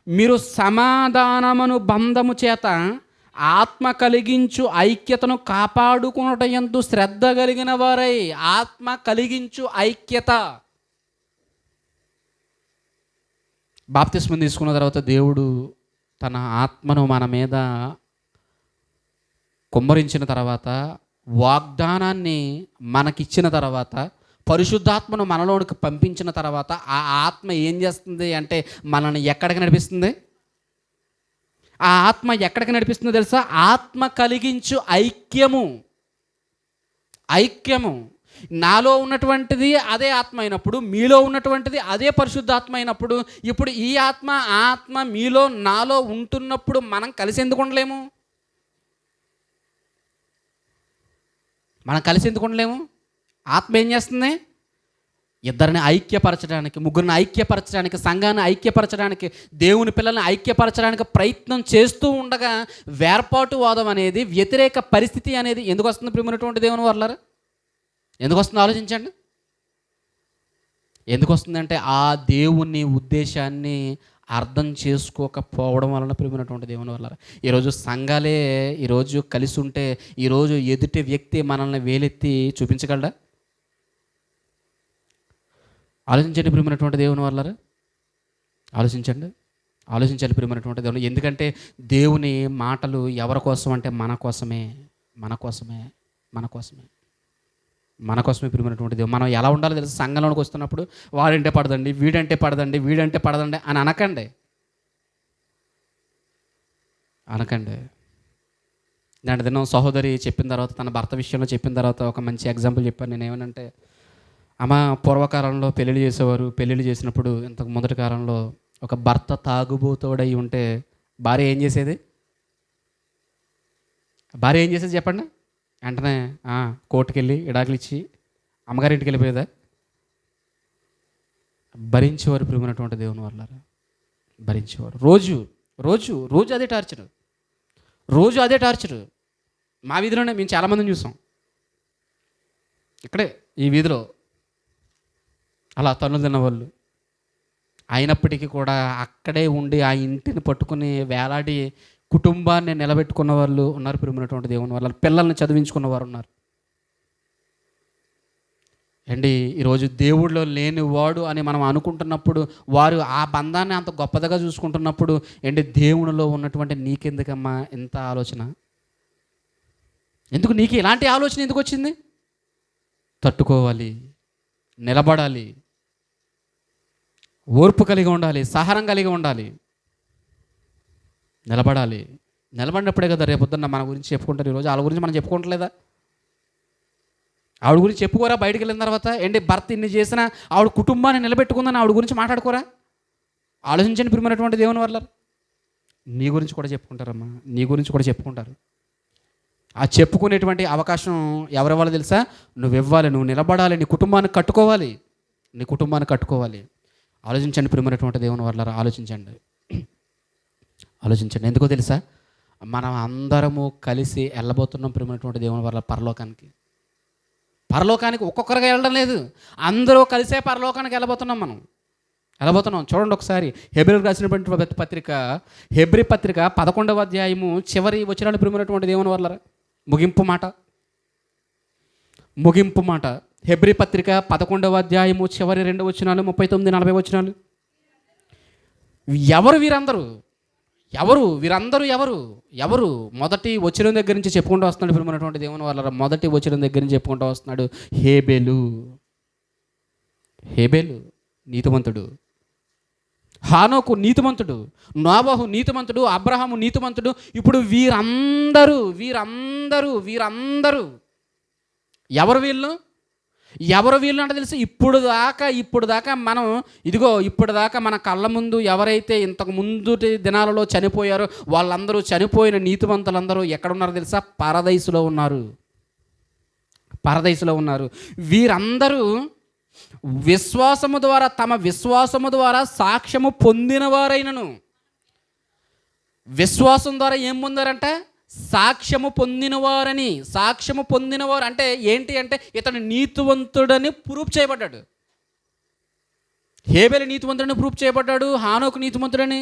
మీరు సమాధానమును బంధము చేత ఆత్మ కలిగించు ఐక్యతను కాపాడుకున్నట యందు శ్రద్ధ కలిగిన వారై. ఆత్మ కలిగించు ఐక్యత. బాప్తిస్మం తీసుకున్న తర్వాత దేవుడు తన ఆత్మను మన మీద కుమ్మరించిన తర్వాత, వాగ్దానాన్ని మనకిచ్చిన తర్వాత, పరిశుద్ధాత్మను మనలోనికి పంపించిన తర్వాత, ఆ ఆత్మ ఏం చేస్తుంది అంటే మనల్ని ఎక్కడికి నడిపిస్తుంది? ఆ ఆత్మ ఎక్కడికి నడిపిస్తుందో తెలుసా? ఆత్మ కలిగించు ఐక్యము. ఐక్యము. నాలో ఉన్నటువంటిది అదే ఆత్మ అయినప్పుడు, మీలో ఉన్నటువంటిది అదే పరిశుద్ధాత్మ అయినప్పుడు, ఇప్పుడు ఈ ఆత్మ ఆ ఆత్మ మీలో నాలో ఉంటున్నప్పుడు మనం కలిసి ఎందుకు ఉండలేము? మనం కలిసి ఎందుకు ఉండలేము? ఆత్మ ఏం చేస్తుంది? ఇద్దరిని ఐక్యపరచడానికి, ముగ్గురిని ఐక్యపరచడానికి, సంఘాన్ని ఐక్యపరచడానికి, దేవుని పిల్లల్ని ఐక్యపరచడానికి ప్రయత్నం చేస్తూ ఉండగా వేర్పాటువాదం అనేది, వ్యతిరేక పరిస్థితి అనేది ఎందుకు వస్తుంది ప్రియమైనటువంటి దేవుని వల్లరా? ఎందుకు వస్తుంది ఆలోచించండి. ఎందుకు వస్తుందంటే ఆ దేవుని ఉద్దేశాన్ని అర్థం చేసుకోకపోవడం వలన ప్రియమైనటువంటి దేవుని వల్ల. ఈరోజు సంఘాలే ఈరోజు కలిసి ఉంటే ఈరోజు ఎదుటి వ్యక్తి మనల్ని వేలెత్తి చూపించగలడా? ఆలోచించండి ప్రియమైనటువంటి దేవుని వల్ల. ఆలోచించండి, ఆలోచించాలి ప్రియమైనటువంటి దేవుని. ఎందుకంటే దేవుని మాటలు ఎవరి కోసం అంటే మన కోసమే, మన కోసమే, మన కోసమే, మన కోసమే ప్రియమైనటువంటి దేవుడు. మనం ఎలా ఉండాలో తెలుసు. సంఘంలోకి వస్తున్నప్పుడు వాడంటే పడదండి, వీడంటే పడదండి, వీడంటే పడదండి అని అనకండి, అనకండి. దాని దినం సహోదరి చెప్పిన తర్వాత, తన భర్త విషయంలో చెప్పిన తర్వాత ఒక మంచి ఎగ్జాంపుల్ చెప్పాను. నేను ఏమనంటే, అమ్మ పూర్వకాలంలో పెళ్ళిళ్ళు చేసేవారు. పెళ్ళిళ్ళు చేసినప్పుడు ఇంతకు మొదటి కాలంలో ఒక భర్త తాగుబోతోడై ఉంటే భార్య ఏం చేసేది? భార్య ఏం చేసేది చెప్పండి? వెంటనే కోర్టుకు వెళ్ళి విడాకులు ఇచ్చి అమ్మగారింటికి వెళ్ళిపోయేదా? భరించేవారు ప్రియమైనటువంటి దేవుని వల్ల. భరించేవారు. రోజు రోజు రోజు అదే టార్చర్, రోజు అదే టార్చర్. మా వీధిలోనే మేము చాలామందిని చూసాం. ఇక్కడే ఈ వీధిలో అలా తన్నులు తిన్నవాళ్ళు. అయినప్పటికీ కూడా అక్కడే ఉండి ఆ ఇంటిని పట్టుకుని వేలాడి కుటుంబాన్ని నిలబెట్టుకున్న వాళ్ళు ఉన్నారు ప్రియమైనటువంటి దేవుని వల్ల. పిల్లల్ని చదివించుకున్న వారు ఉన్నారు. అండి ఈరోజు దేవుడిలో లేనివాడు అని మనం అనుకుంటున్నప్పుడు, వారు ఆ బంధాన్ని అంత గొప్పదిగా చూసుకుంటున్నప్పుడు, ఏంటి దేవునిలో ఉన్నటువంటి నీకెందుకమ్మా ఇంత ఆలోచన? ఎందుకు నీకు ఇలాంటి ఆలోచన ఎందుకు వచ్చింది? తట్టుకోవాలి, నిలబడాలి, ఓర్పు కలిగి ఉండాలి, సహనం కలిగి ఉండాలి, నిలబడాలి. నిలబడినప్పుడే కదా రేపొద్దున్న మన గురించి చెప్పుకుంటారు. ఈరోజు వాళ్ళ గురించి మనం చెప్పుకోవట్లేదా? ఆవిడ గురించి చెప్పుకోరా? బయటికి వెళ్ళిన తర్వాత ఏంటి భర్త ఇన్ని చేసినా ఆవిడ కుటుంబాన్ని నిలబెట్టుకుందని ఆవిడ గురించి మాట్లాడుకోరా? ఆలోచించండి ప్రియమైనటువంటి దేవుని వల్ల. నీ గురించి కూడా చెప్పుకుంటారమ్మా, నీ గురించి కూడా చెప్పుకుంటారు. ఆ చెప్పుకునేటువంటి అవకాశం ఎవరి వల్ల తెలుసా? నువ్వు ఇవ్వాలి, నువ్వు నిలబడాలి, నీ కుటుంబాన్ని కట్టుకోవాలి, నీ కుటుంబాన్ని కట్టుకోవాలి. ఆలోచించండి ప్రియమైనటువంటి దేవుని వల్ల. ఆలోచించండి, ఆలోచించండి. ఎందుకో తెలుసా? మనం అందరము కలిసి వెళ్ళబోతున్నాం ప్రియమైనటువంటి దేవుని వల్ల పరలోకానికి. పరలోకానికి ఒక్కొక్కరిగా వెళ్ళడం లేదు, అందరూ కలిసే పరలోకానికి వెళ్ళబోతున్నాం. మనం వెళ్ళబోతున్నాం. చూడండి ఒకసారి హెబ్రీలకు రాసినటువంటి పత్రిక, హెబ్రీ పత్రిక 11వ అధ్యాయము చివరి వచనాలు ప్రియమైనటువంటి దేవుని వల్ల. ముగింపు మాట ముగింపు మాట హెబ్రీ పత్రిక 11వ అధ్యాయము చివరి 2 వచనాలు 39-40 వచనాలు. ఎవరు వీరందరూ? ఎవరు? మొదటి వచనం దగ్గర నుంచి చెప్పుకుంటూ వస్తున్నాడు. ఇప్పుడు మనటువంటి దేవుని వాళ్ళ మొదటి వచనం దగ్గర నుంచి చెప్పుకుంటూ వస్తున్నాడు. హేబేలు నీతిమంతుడు, హానోకు నీతిమంతుడు, నోవహు నీతిమంతుడు, అబ్రహాము నీతిమంతుడు. ఇప్పుడు వీరందరూ ఎవరు వీళ్ళు అంటే తెలుసు. ఇప్పుడు దాకా మనం ఇప్పటిదాకా మన కళ్ళ ముందు ఎవరైతే ఇంతకు ముందుటి దినాలలో చనిపోయారో వాళ్ళందరూ, చనిపోయిన నీతిమంతులందరూ ఎక్కడున్నారో తెలుసా? పరదైసులో ఉన్నారు. వీరందరూ తమ విశ్వాసము ద్వారా సాక్ష్యము పొందినవారైనను. విశ్వాసం ద్వారా ఏం పొందారంట? సాక్ష్యము పొందినవారు అంటే ఏంటి అంటే ఇతను నీతివంతుడని ప్రూఫ్ చేయబడ్డాడు. హేబెలు నీతివంతుడని ప్రూఫ్ చేయబడ్డాడు. హానోకు నీతివంతుడని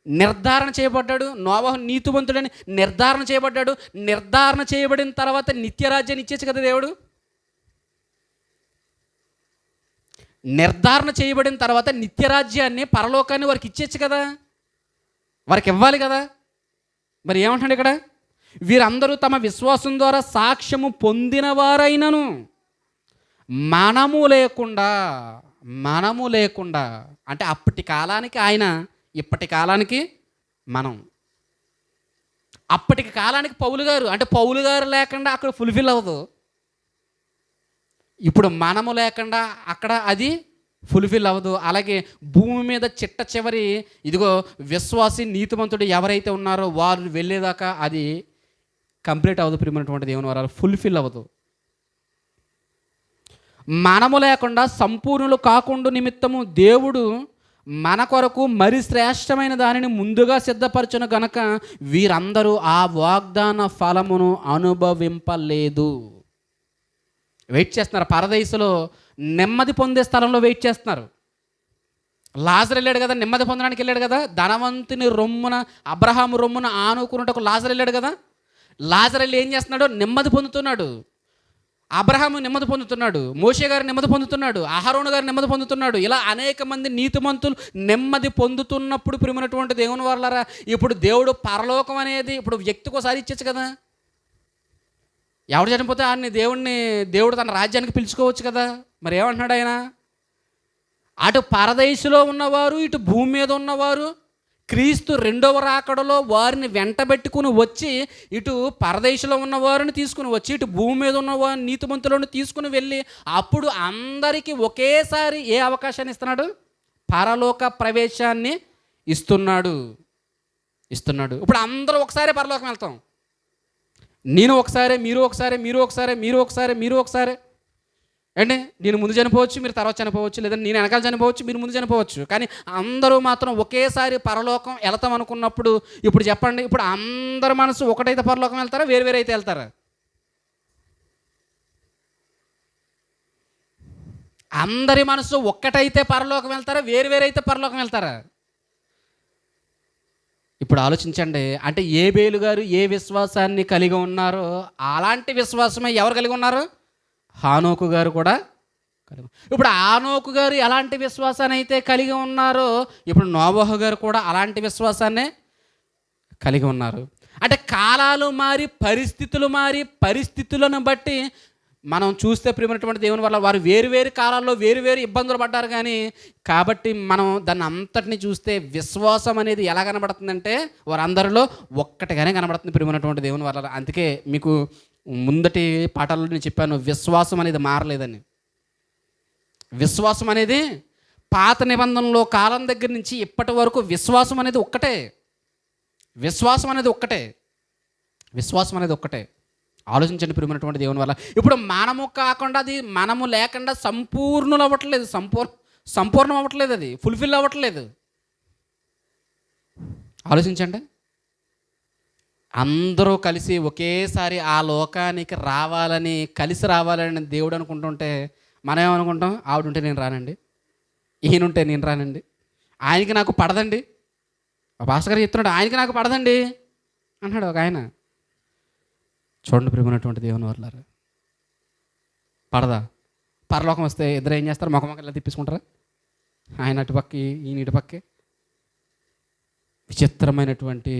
నిర్ధారణ చేయబడ్డాడు. నోవహు నీతివంతుడని నిర్ధారణ చేయబడ్డాడు. నిర్ధారణ చేయబడిన తర్వాత నిత్యరాజ్యాన్ని ఇచ్చేచ్చు కదా దేవుడు. నిర్ధారణ చేయబడిన తర్వాత నిత్యరాజ్యాన్ని, పరలోకాన్ని వారికి ఇచ్చేచ్చు కదా, వారికి ఇవ్వాలి కదా. మరి ఏమంటాడు ఇక్కడ? వీరందరూ తమ విశ్వాసం ద్వారా సాక్ష్యము పొందిన వారైనను మనము లేకుండా అంటే అప్పటి కాలానికి ఆయన, ఇప్పటి కాలానికి మనం. అప్పటికి కాలానికి పౌలు గారు లేకుండా అక్కడ ఫుల్ఫిల్ అవ్వదు. ఇప్పుడు మనము లేకుండా అక్కడ అది ఫుల్ఫిల్ అవ్వదు. అలాగే భూమి మీద చిట్ట చివరి విశ్వాసి నీతిమంతుడు ఎవరైతే ఉన్నారో వారు వెళ్ళేదాకా అది కంప్లీట్ అవ్వదు. ప్రియమైనటువంటి దేవుని వారు ఫుల్ఫిల్ అవ్వదు. మనము లేకుండా సంపూర్ణులు కాకుండా నిమిత్తము దేవుడు మన కొరకు మరి శ్రేష్టమైన దానిని ముందుగా సిద్ధపరచును గనక వీరందరూ ఆ వాగ్దాన ఫలమును అనుభవింపలేదు. వెయిట్ చేస్తున్నారు. పరదైసులో నెమ్మది పొందే స్థలంలో వెయిట్ చేస్తున్నారు. లాజరు వెళ్ళాడు కదా, నెమ్మది పొందడానికి వెళ్ళాడు కదా. ధనవంతుని రొమ్మున, అబ్రహాము రొమ్మున ఆనుకున్నటకు లాజరు వెళ్ళాడు కదా. లాజరు వెళ్ళి ఏం చేస్తున్నాడు? నెమ్మది పొందుతున్నాడు. అబ్రహాము నెమ్మది పొందుతున్నాడు, మోషే గారు నెమ్మది పొందుతున్నాడు, అహరోను గారు నెమ్మది పొందుతున్నాడు. ఇలా అనేక మంది నీతిమంతులు నెమ్మది పొందుతున్నప్పుడు ప్రియమైనటువంటి దేవుని వాళ్ళారా, ఇప్పుడు దేవుడు పరలోకం అనేది ఇప్పుడు వ్యక్తికోసారి ఇచ్చచ్చు కదా. ఎవడు చనిపోతే దేవుడు తన రాజ్యానికి పిలుచుకోవచ్చు కదా. మరి ఏమంటున్నాడు ఆయన? అటు పరదేశంలో ఉన్నవారు, ఇటు భూమి మీద ఉన్నవారు క్రీస్తు రెండవ రాకడలో వారిని వెంటబెట్టుకుని వచ్చి ఇటు పరదేశంలో ఉన్నవారిని తీసుకుని వచ్చి ఇటు భూమి మీద ఉన్నవారిని నీతిమంతులను తీసుకుని వెళ్ళి అప్పుడు అందరికీ ఒకేసారి ఏ అవకాశాన్ని ఇస్తున్నాడు? పరలోక ప్రవేశాన్ని ఇస్తున్నాడు. ఇప్పుడు అందరూ ఒకసారి పరలోకం వెళ్తాం. నేను ఒకసారి, మీరు ఒకసారి అంటే నేను ముందు చనిపోవచ్చు, మీరు తర్వాత చనిపోవచ్చు, లేదా నేను వెనకాల చనిపోవచ్చు, మీరు ముందు చనిపోవచ్చు. కానీ అందరూ మాత్రం ఒకేసారి పరలోకం వెళ్తాం అనుకున్నప్పుడు ఇప్పుడు చెప్పండి, ఇప్పుడు అందరి మనసు ఒకటైతే పరలోకం వెళ్తారా, వేరు అయితే వెళ్తారా? అందరి మనసు ఒక్కటైతే పరలోకం వెళ్తారా, వేరైతే పరలోకం వెళ్తారా? ఇప్పుడు ఆలోచించండి. అంటే హేబెలు గారు ఏ విశ్వాసాన్ని కలిగి ఉన్నారో అలాంటి విశ్వాసమే ఎవరు కలిగి ఉన్నారు? హానోకు గారు కూడా కలిగి. ఇప్పుడు హానోకు గారు ఎలాంటి విశ్వాసాన్ని అయితే కలిగి ఉన్నారో ఇప్పుడు నోవహు గారు కూడా అలాంటి విశ్వాసాన్నే కలిగి ఉన్నారు. అంటే కాలాలు మారి, పరిస్థితులను బట్టి మనం చూస్తే ప్రియమైనటువంటి దేవుని వల్ల వారు వేరు కాలాల్లో వేరు ఇబ్బందులు పడ్డారు. కానీ కాబట్టి మనం దాన్ని అంతటిని చూస్తే విశ్వాసం అనేది ఎలా కనబడుతుందంటే వారందరిలో ఒక్కటిగానే కనబడుతుంది ప్రియమైనటువంటి దేవుని వల్ల. అందుకే మీకు ముందటి పాఠాల్లో నేను చెప్పాను, విశ్వాసం అనేది మారలేదని. విశ్వాసం అనేది పాత నిబంధనలో కాలం దగ్గర నుంచి ఇప్పటి వరకు విశ్వాసం అనేది ఒక్కటే. ఆలోచించండి ప్రియమైనటువంటి దేవుని వల్ల. ఇప్పుడు మనము కాకుండా అది మనము లేకుండా సంపూర్ణం అవ్వట్లేదు, సంపూర్ణం అవ్వట్లేదు, అది ఫుల్ఫిల్ అవ్వట్లేదు. ఆలోచించండి. అందరూ కలిసి ఒకేసారి ఆ లోకానికి కలిసి రావాలని దేవుడు అనుకుంటుంటే మనం ఏమనుకుంటాం? ఆవిడుంటే నేను రానండి, ఈయనుంటే నేను రానండి, ఆయనకి నాకు పడదండి. భాస్కర్ గారు చెప్తున్నాడు, ఆయనకి నాకు పడదండి అంటున్నాడు ఒక ఆయన. చూడండి ప్రియమైనటువంటి దేవుని వర్లారా, పడదా? పరలోకం వస్తే ఇద్దరు ఏం చేస్తారు? ముఖం ఇలా తిప్పేసుకుంటారా? ఆయన అటుపక్కి, ఈయన ఇటుపక్కి. విచిత్రమైనటువంటి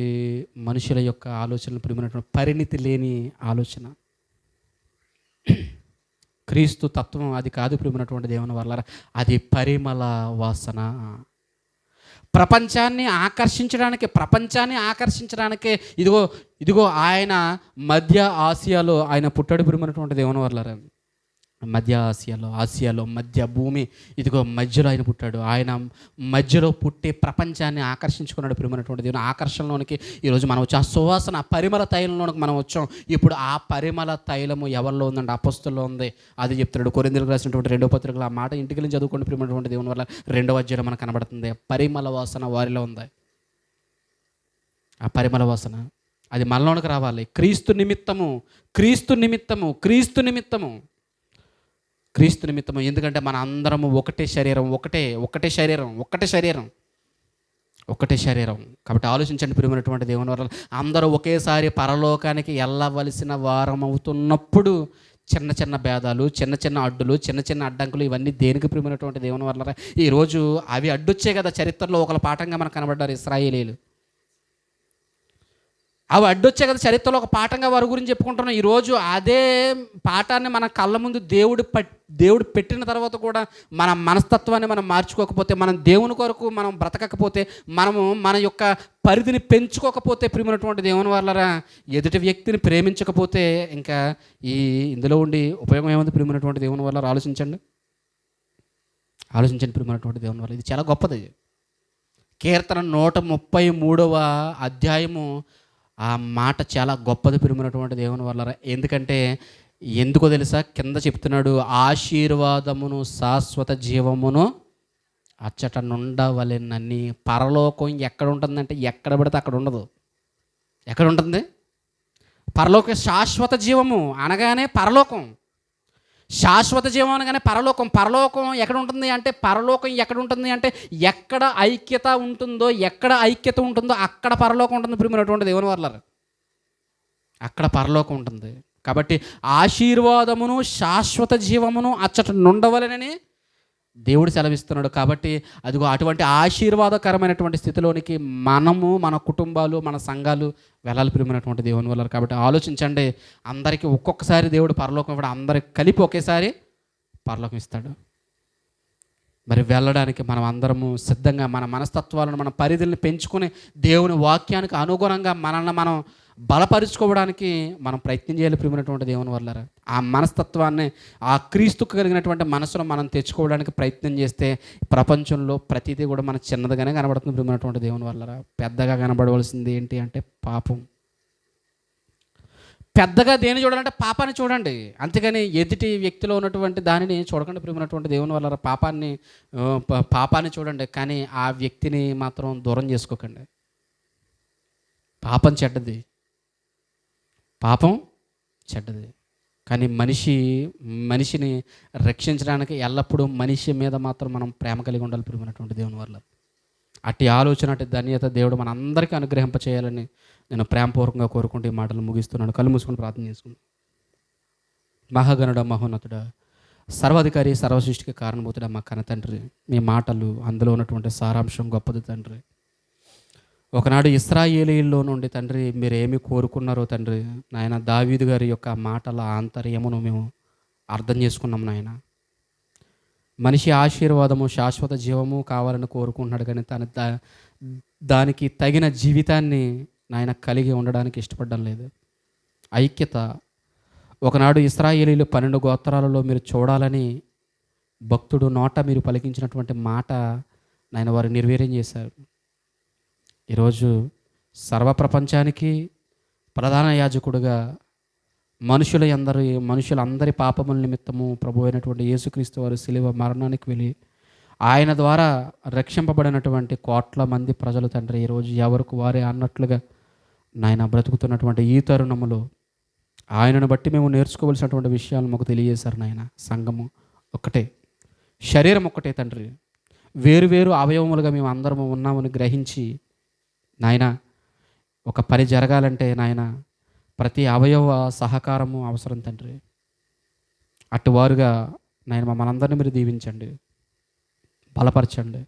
మనుషుల యొక్క ఆలోచనలు, ప్రియమైనటువంటి పరిణితి లేని ఆలోచన. క్రీస్తు తత్వం అది కాదు ప్రియమైనటువంటి దేవుని వల్ల, అది పరిమళ వాసన. ప్రపంచాన్ని ఆకర్షించడానికే ఇదిగో ఇదిగో ఆయన మధ్య ఆసియాలో ఆయన పుట్టాడు ప్రియమైనటువంటి దేవుని వల్ల. మధ్య ఆసియాలో మధ్య భూమి, ఇదిగో మధ్యలో ఆయన పుట్టాడు. ఆయన మధ్యలో పుట్టి ప్రపంచాన్ని ఆకర్షించుకున్నాడు ప్రియమైనటువంటి దేవుని ఆకర్షణలోనికి ఈరోజు మనం వచ్చాం. ఆ సువాసన, ఆ పరిమళ తైలంలోనికి మనం వచ్చాం. ఇప్పుడు ఆ పరిమళ తైలము ఎవరిలో ఉందండి? అపొస్తలులో ఉంది. అది చెప్తున్నాడు కొరింథీయులకు రాసినటువంటి 2వ పత్రికలో. ఆ మాట ఇంటికి వెళ్ళి చదువుకోండి ప్రియమైనటువంటి దేవుని వల్ల. 2వ అధ్యాయంలో మనకు కనబడుతుంది. పరిమళ వాసన వారిలో ఉంది. ఆ పరిమళ వాసన అది మనలోనికి రావాలి. క్రీస్తు నిమిత్తము. ఎందుకంటే మన అందరము ఒకటే శరీరం. కాబట్టి ఆలోచించండి ప్రియమైనటువంటి దేవుని వల్ల. అందరూ ఒకేసారి పరలోకానికి వెళ్ళవలసిన వారం అవుతున్నప్పుడు చిన్న చిన్న భేదాలు, చిన్న చిన్న అడ్డులు, చిన్న చిన్న అడ్డంకులు, ఇవన్నీ దేనికి ప్రియమైనటువంటి దేవుని వల్ల? ఈరోజు అవి అడ్డొచ్చే కదా. చరిత్రలో ఒకళ్ళ పాఠంగా మనకు కనబడ్డారు ఇశ్రాయేలీయులు. అవి అడ్డొచ్చే కదా చరిత్రలో ఒక పాఠంగా వారి గురించి చెప్పుకుంటున్నాం. ఈరోజు అదే పాఠాన్ని మన కళ్ళ ముందు దేవుడు పెట్టిన తర్వాత కూడా మన మనస్తత్వాన్ని మనం మార్చుకోకపోతే, మనం దేవుని కొరకు మనం బ్రతకకపోతే, మనము మన యొక్క పరిధిని పెంచుకోకపోతే ప్రియమైనటువంటి దేవుని వల్ల, ఎదుటి వ్యక్తిని ప్రేమించకపోతే ఇంకా ఇందులో ఉండి ఉపయోగం ఏముంది ప్రియమైనటువంటి దేవుని వల్ల? ఆలోచించండి ప్రియమైనటువంటి దేవుని వల్ల. ఇది చాలా గొప్పది. కీర్తన 133వ అధ్యాయము ఆ మాట చాలా గొప్పది ప్రియమైనటువంటి దేవుని వల్ల. ఎందుకో తెలుసా? కింద చెప్తున్నాడు, ఆశీర్వాదమును శాశ్వత జీవమును అచ్చట నుండవలెనని. పరలోకం ఎక్కడ ఉంటుందంటే ఎక్కడ పడితే అక్కడ ఉండదు. ఎక్కడ ఉంటుంది? పరలోక శాశ్వత జీవము అనగానే పరలోకం. శాశ్వత జీవం అనగానే పరలోకం ఎక్కడ ఉంటుంది అంటే, ఎక్కడ ఐక్యత ఉంటుందో అక్కడ పరలోకం ఉంటుంది ప్రియమైనటువంటి దేవుని వల్ల. అక్కడ పరలోకం ఉంటుంది. కాబట్టి ఆశీర్వాదమును శాశ్వత జీవమును అచ్చట నుండవలెనని దేవుడు సెలవిస్తున్నాడు. కాబట్టి అదిగో అటువంటి ఆశీర్వాదకరమైనటువంటి స్థితిలోనికి మనము, మన కుటుంబాలు, మన సంఘాలు వెళ్ళాలి ప్రియమైనటువంటి దేవుని వల్ల. కాబట్టి ఆలోచించండి, అందరికీ ఒక్కొక్కసారి దేవుడు పరలోకం ఇవ్వడం, అందరికి కలిపి ఒకేసారి పరలోకం ఇస్తాడు. మరి వెళ్ళడానికి మనం అందరము సిద్ధంగా మన మనస్తత్వాలను, మన పరిధులను పెంచుకొని దేవుని వాక్యానికి అనుగుణంగా మనల్ని మనం బలపరుచుకోవడానికి మనం ప్రయత్నం చేయాలి ప్రియమైనటువంటి దేవుని వల్ల. ఆ మనస్తత్వాన్ని, ఆ క్రీస్తుకు కలిగినటువంటి మనసును మనం తెచ్చుకోవడానికి ప్రయత్నం చేస్తే ప్రపంచంలో ప్రతిదీ కూడా మనకు చిన్నదిగానే కనబడుతుంది ప్రియమైనటువంటి దేవుని వల్ల. పెద్దగా కనబడవలసింది ఏంటి అంటే పాపం. పెద్దగా దేని చూడాలంటే పాపాన్ని చూడండి, అంతేగాని ఎదుటి వ్యక్తిలో ఉన్నటువంటి దానిని చూడకండి ప్రియమైనటువంటి దేవుని వల్ల. పాపాన్ని చూడండి, కానీ ఆ వ్యక్తిని మాత్రం దూరం చేసుకోకండి. పాపం చెడ్డది, కానీ మనిషిని రక్షించడానికి ఎల్లప్పుడూ మనిషి మీద మాత్రం మనం ప్రేమ కలిగి ఉండాలి ప్రియమైనటువంటి దేవుని వల్ల. అట్టి ఆలోచన, అట్టి ధన్యత దేవుడు మన అందరికీ అనుగ్రహింప చేయాలని నేను ప్రేమపూర్వకంగా కోరుకుంటూ ఈ మాటలు ముగిస్తున్నాను. కళ్ళు మూసుకొని ప్రార్థన చేసుకుంటాను. మహాగణుడ, మహోన్నతుడ, సర్వాధికారి, సర్వసృష్టికి కారణభూతుడ మా కన్న తండ్రి, మీ మాటలు, అందులో ఉన్నటువంటి సారాంశం గొప్పది తండ్రి. ఒకనాడు ఇశ్రాయేలీయుల్లో నుండి తండ్రి మీరు ఏమి కోరుకున్నారో తండ్రి నాయన, దావీదు గారి యొక్క మాటల ఆంతర్యమును మేము అర్థం చేసుకున్నాం నాయన. మనిషి ఆశీర్వాదము, శాశ్వత జీవము కావాలని కోరుకుంటున్నాడు, కానీ దానికి తగిన జీవితాన్ని నాయన కలిగి ఉండడానికి ఇష్టపడడం లేదు. ఐక్యత, ఒకనాడు ఇశ్రాయేలీయులు 12 గోత్రాలలో మీరు చూడాలని భక్తుడు నోట మీరు పలికించినటువంటి మాట నాయన వారు నిర్వీర్యం చేశారు. ఈరోజు సర్వప్రపంచానికి ప్రధాన యాజకుడుగా మనుషులందరి పాపముల నిమిత్తము ప్రభు అయినటువంటి యేసుక్రీస్తు వారు శిలువ మరణానికి వెళ్ళి ఆయన ద్వారా రక్షింపబడినటువంటి కోట్ల మంది ప్రజలు తండ్రి ఈరోజు ఎవరికి వారే అన్నట్లుగా నాయన బ్రతుకుతున్నటువంటి ఈ తరుణములో ఆయనను బట్టి మేము నేర్చుకోవలసినటువంటి విషయాలు మాకు తెలియజేశారు నాయన. సంఘము ఒక్కటే, శరీరం ఒక్కటే తండ్రి, వేరు అవయవములుగా మేము అందరము ఉన్నామని గ్రహించి నాయన, ఒక పని జరగాలంటే నాయన ప్రతి అవయవ సహకారము అవసరం తండ్రి. అటువారుగా నాయన మమ్మల్ని అందరినీ మీరు దీవించండి, బలపరచండి.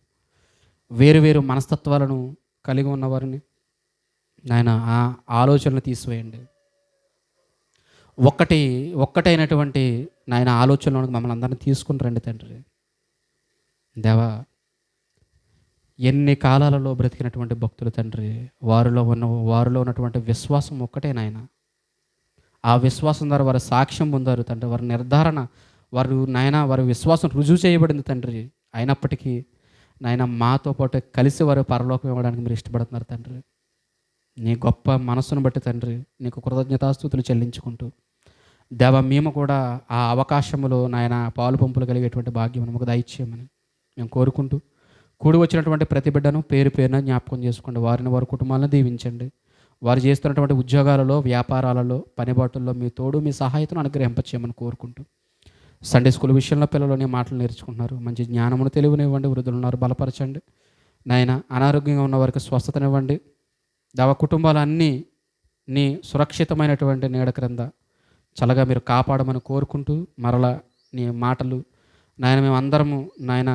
వేరు వేరు మనస్తత్వాలను కలిగి ఉన్నవారిని నాయన ఆ ఆలోచనలు తీసివేయండి. ఒక్కటైనటువంటి నాయన ఆలోచనలోనికి మమ్మల్ని అందరినీ తీసుకుని రండి తండ్రి. దేవా, ఎన్ని కాలాలలో బ్రతికినటువంటి భక్తులు తండ్రి, వారిలో ఉన్నటువంటి విశ్వాసం ఒక్కటే నాయన. ఆ విశ్వాసం ద్వారా వారు సాక్ష్యం పొందారు తండ్రి. వారి నిర్ధారణ, వారి విశ్వాసం రుజువు చేయబడింది తండ్రి. అయినప్పటికీ నాయన మాతో పాటు కలిసి వారు పరలోకం ఇవ్వడానికి మీరు ఇష్టపడుతున్నారు తండ్రి. నీ గొప్ప మనస్సును బట్టి తండ్రి నీకు కృతజ్ఞతాస్తుతులు చెల్లించుకుంటూ దేవ, మేము కూడా ఆ అవకాశములో నాయన పాలు పంపులు కలిగేటువంటి భాగ్యం మాకు దయచేయమని మేము కోరుకుంటూ, కూడి వచ్చినటువంటి ప్రతి బిడ్డను పేరు పేరున జ్ఞాపకం చేసుకోండి. వారి కుటుంబాలను దీవించండి. వారు చేస్తున్నటువంటి ఉద్యోగాలలో, వ్యాపారాలలో, పనిబాటుల్లో మీ తోడు, మీ సహాయతను అనుగ్రహింపచేయమని కోరుకుంటూ, సండే స్కూల్ విషయంలో పిల్లలని మాటలు నేర్చుకుంటున్నారు, మంచి జ్ఞానమును తెలివినివ్వండి. వృద్ధులు ఉన్నారు, బలపరచండి నాయన. అనారోగ్యంగా ఉన్న వారికి స్వస్థతనివ్వండి. కుటుంబాలన్నీ నీ సురక్షితమైనటువంటి నీడ క్రింద చల్లగా మీరు కాపాడమని కోరుకుంటూ, మరలా నీ మాటలు నాయన మేమందరము నాయన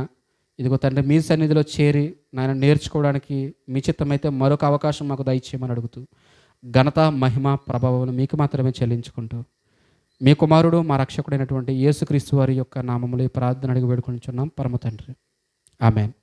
ఇదిగో తండ్రి మీ సన్నిధిలో చేరి నాయన నేర్చుకోవడానికి మీ చిత్తమైతే మరొక అవకాశం మాకు దయచేయమని అడుగుతూ, ఘనత, మహిమ, ప్రభావం మీకు మాత్రమే చెల్లించుకుంటూ, మీ కుమారుడు మా రక్షకుడైనటువంటి యేసుక్రీస్తు వారి యొక్క నామములో ఈ ప్రార్థన అడిగి వేడుకొనిచున్నాం పరమ తండ్రి. ఆమేన్.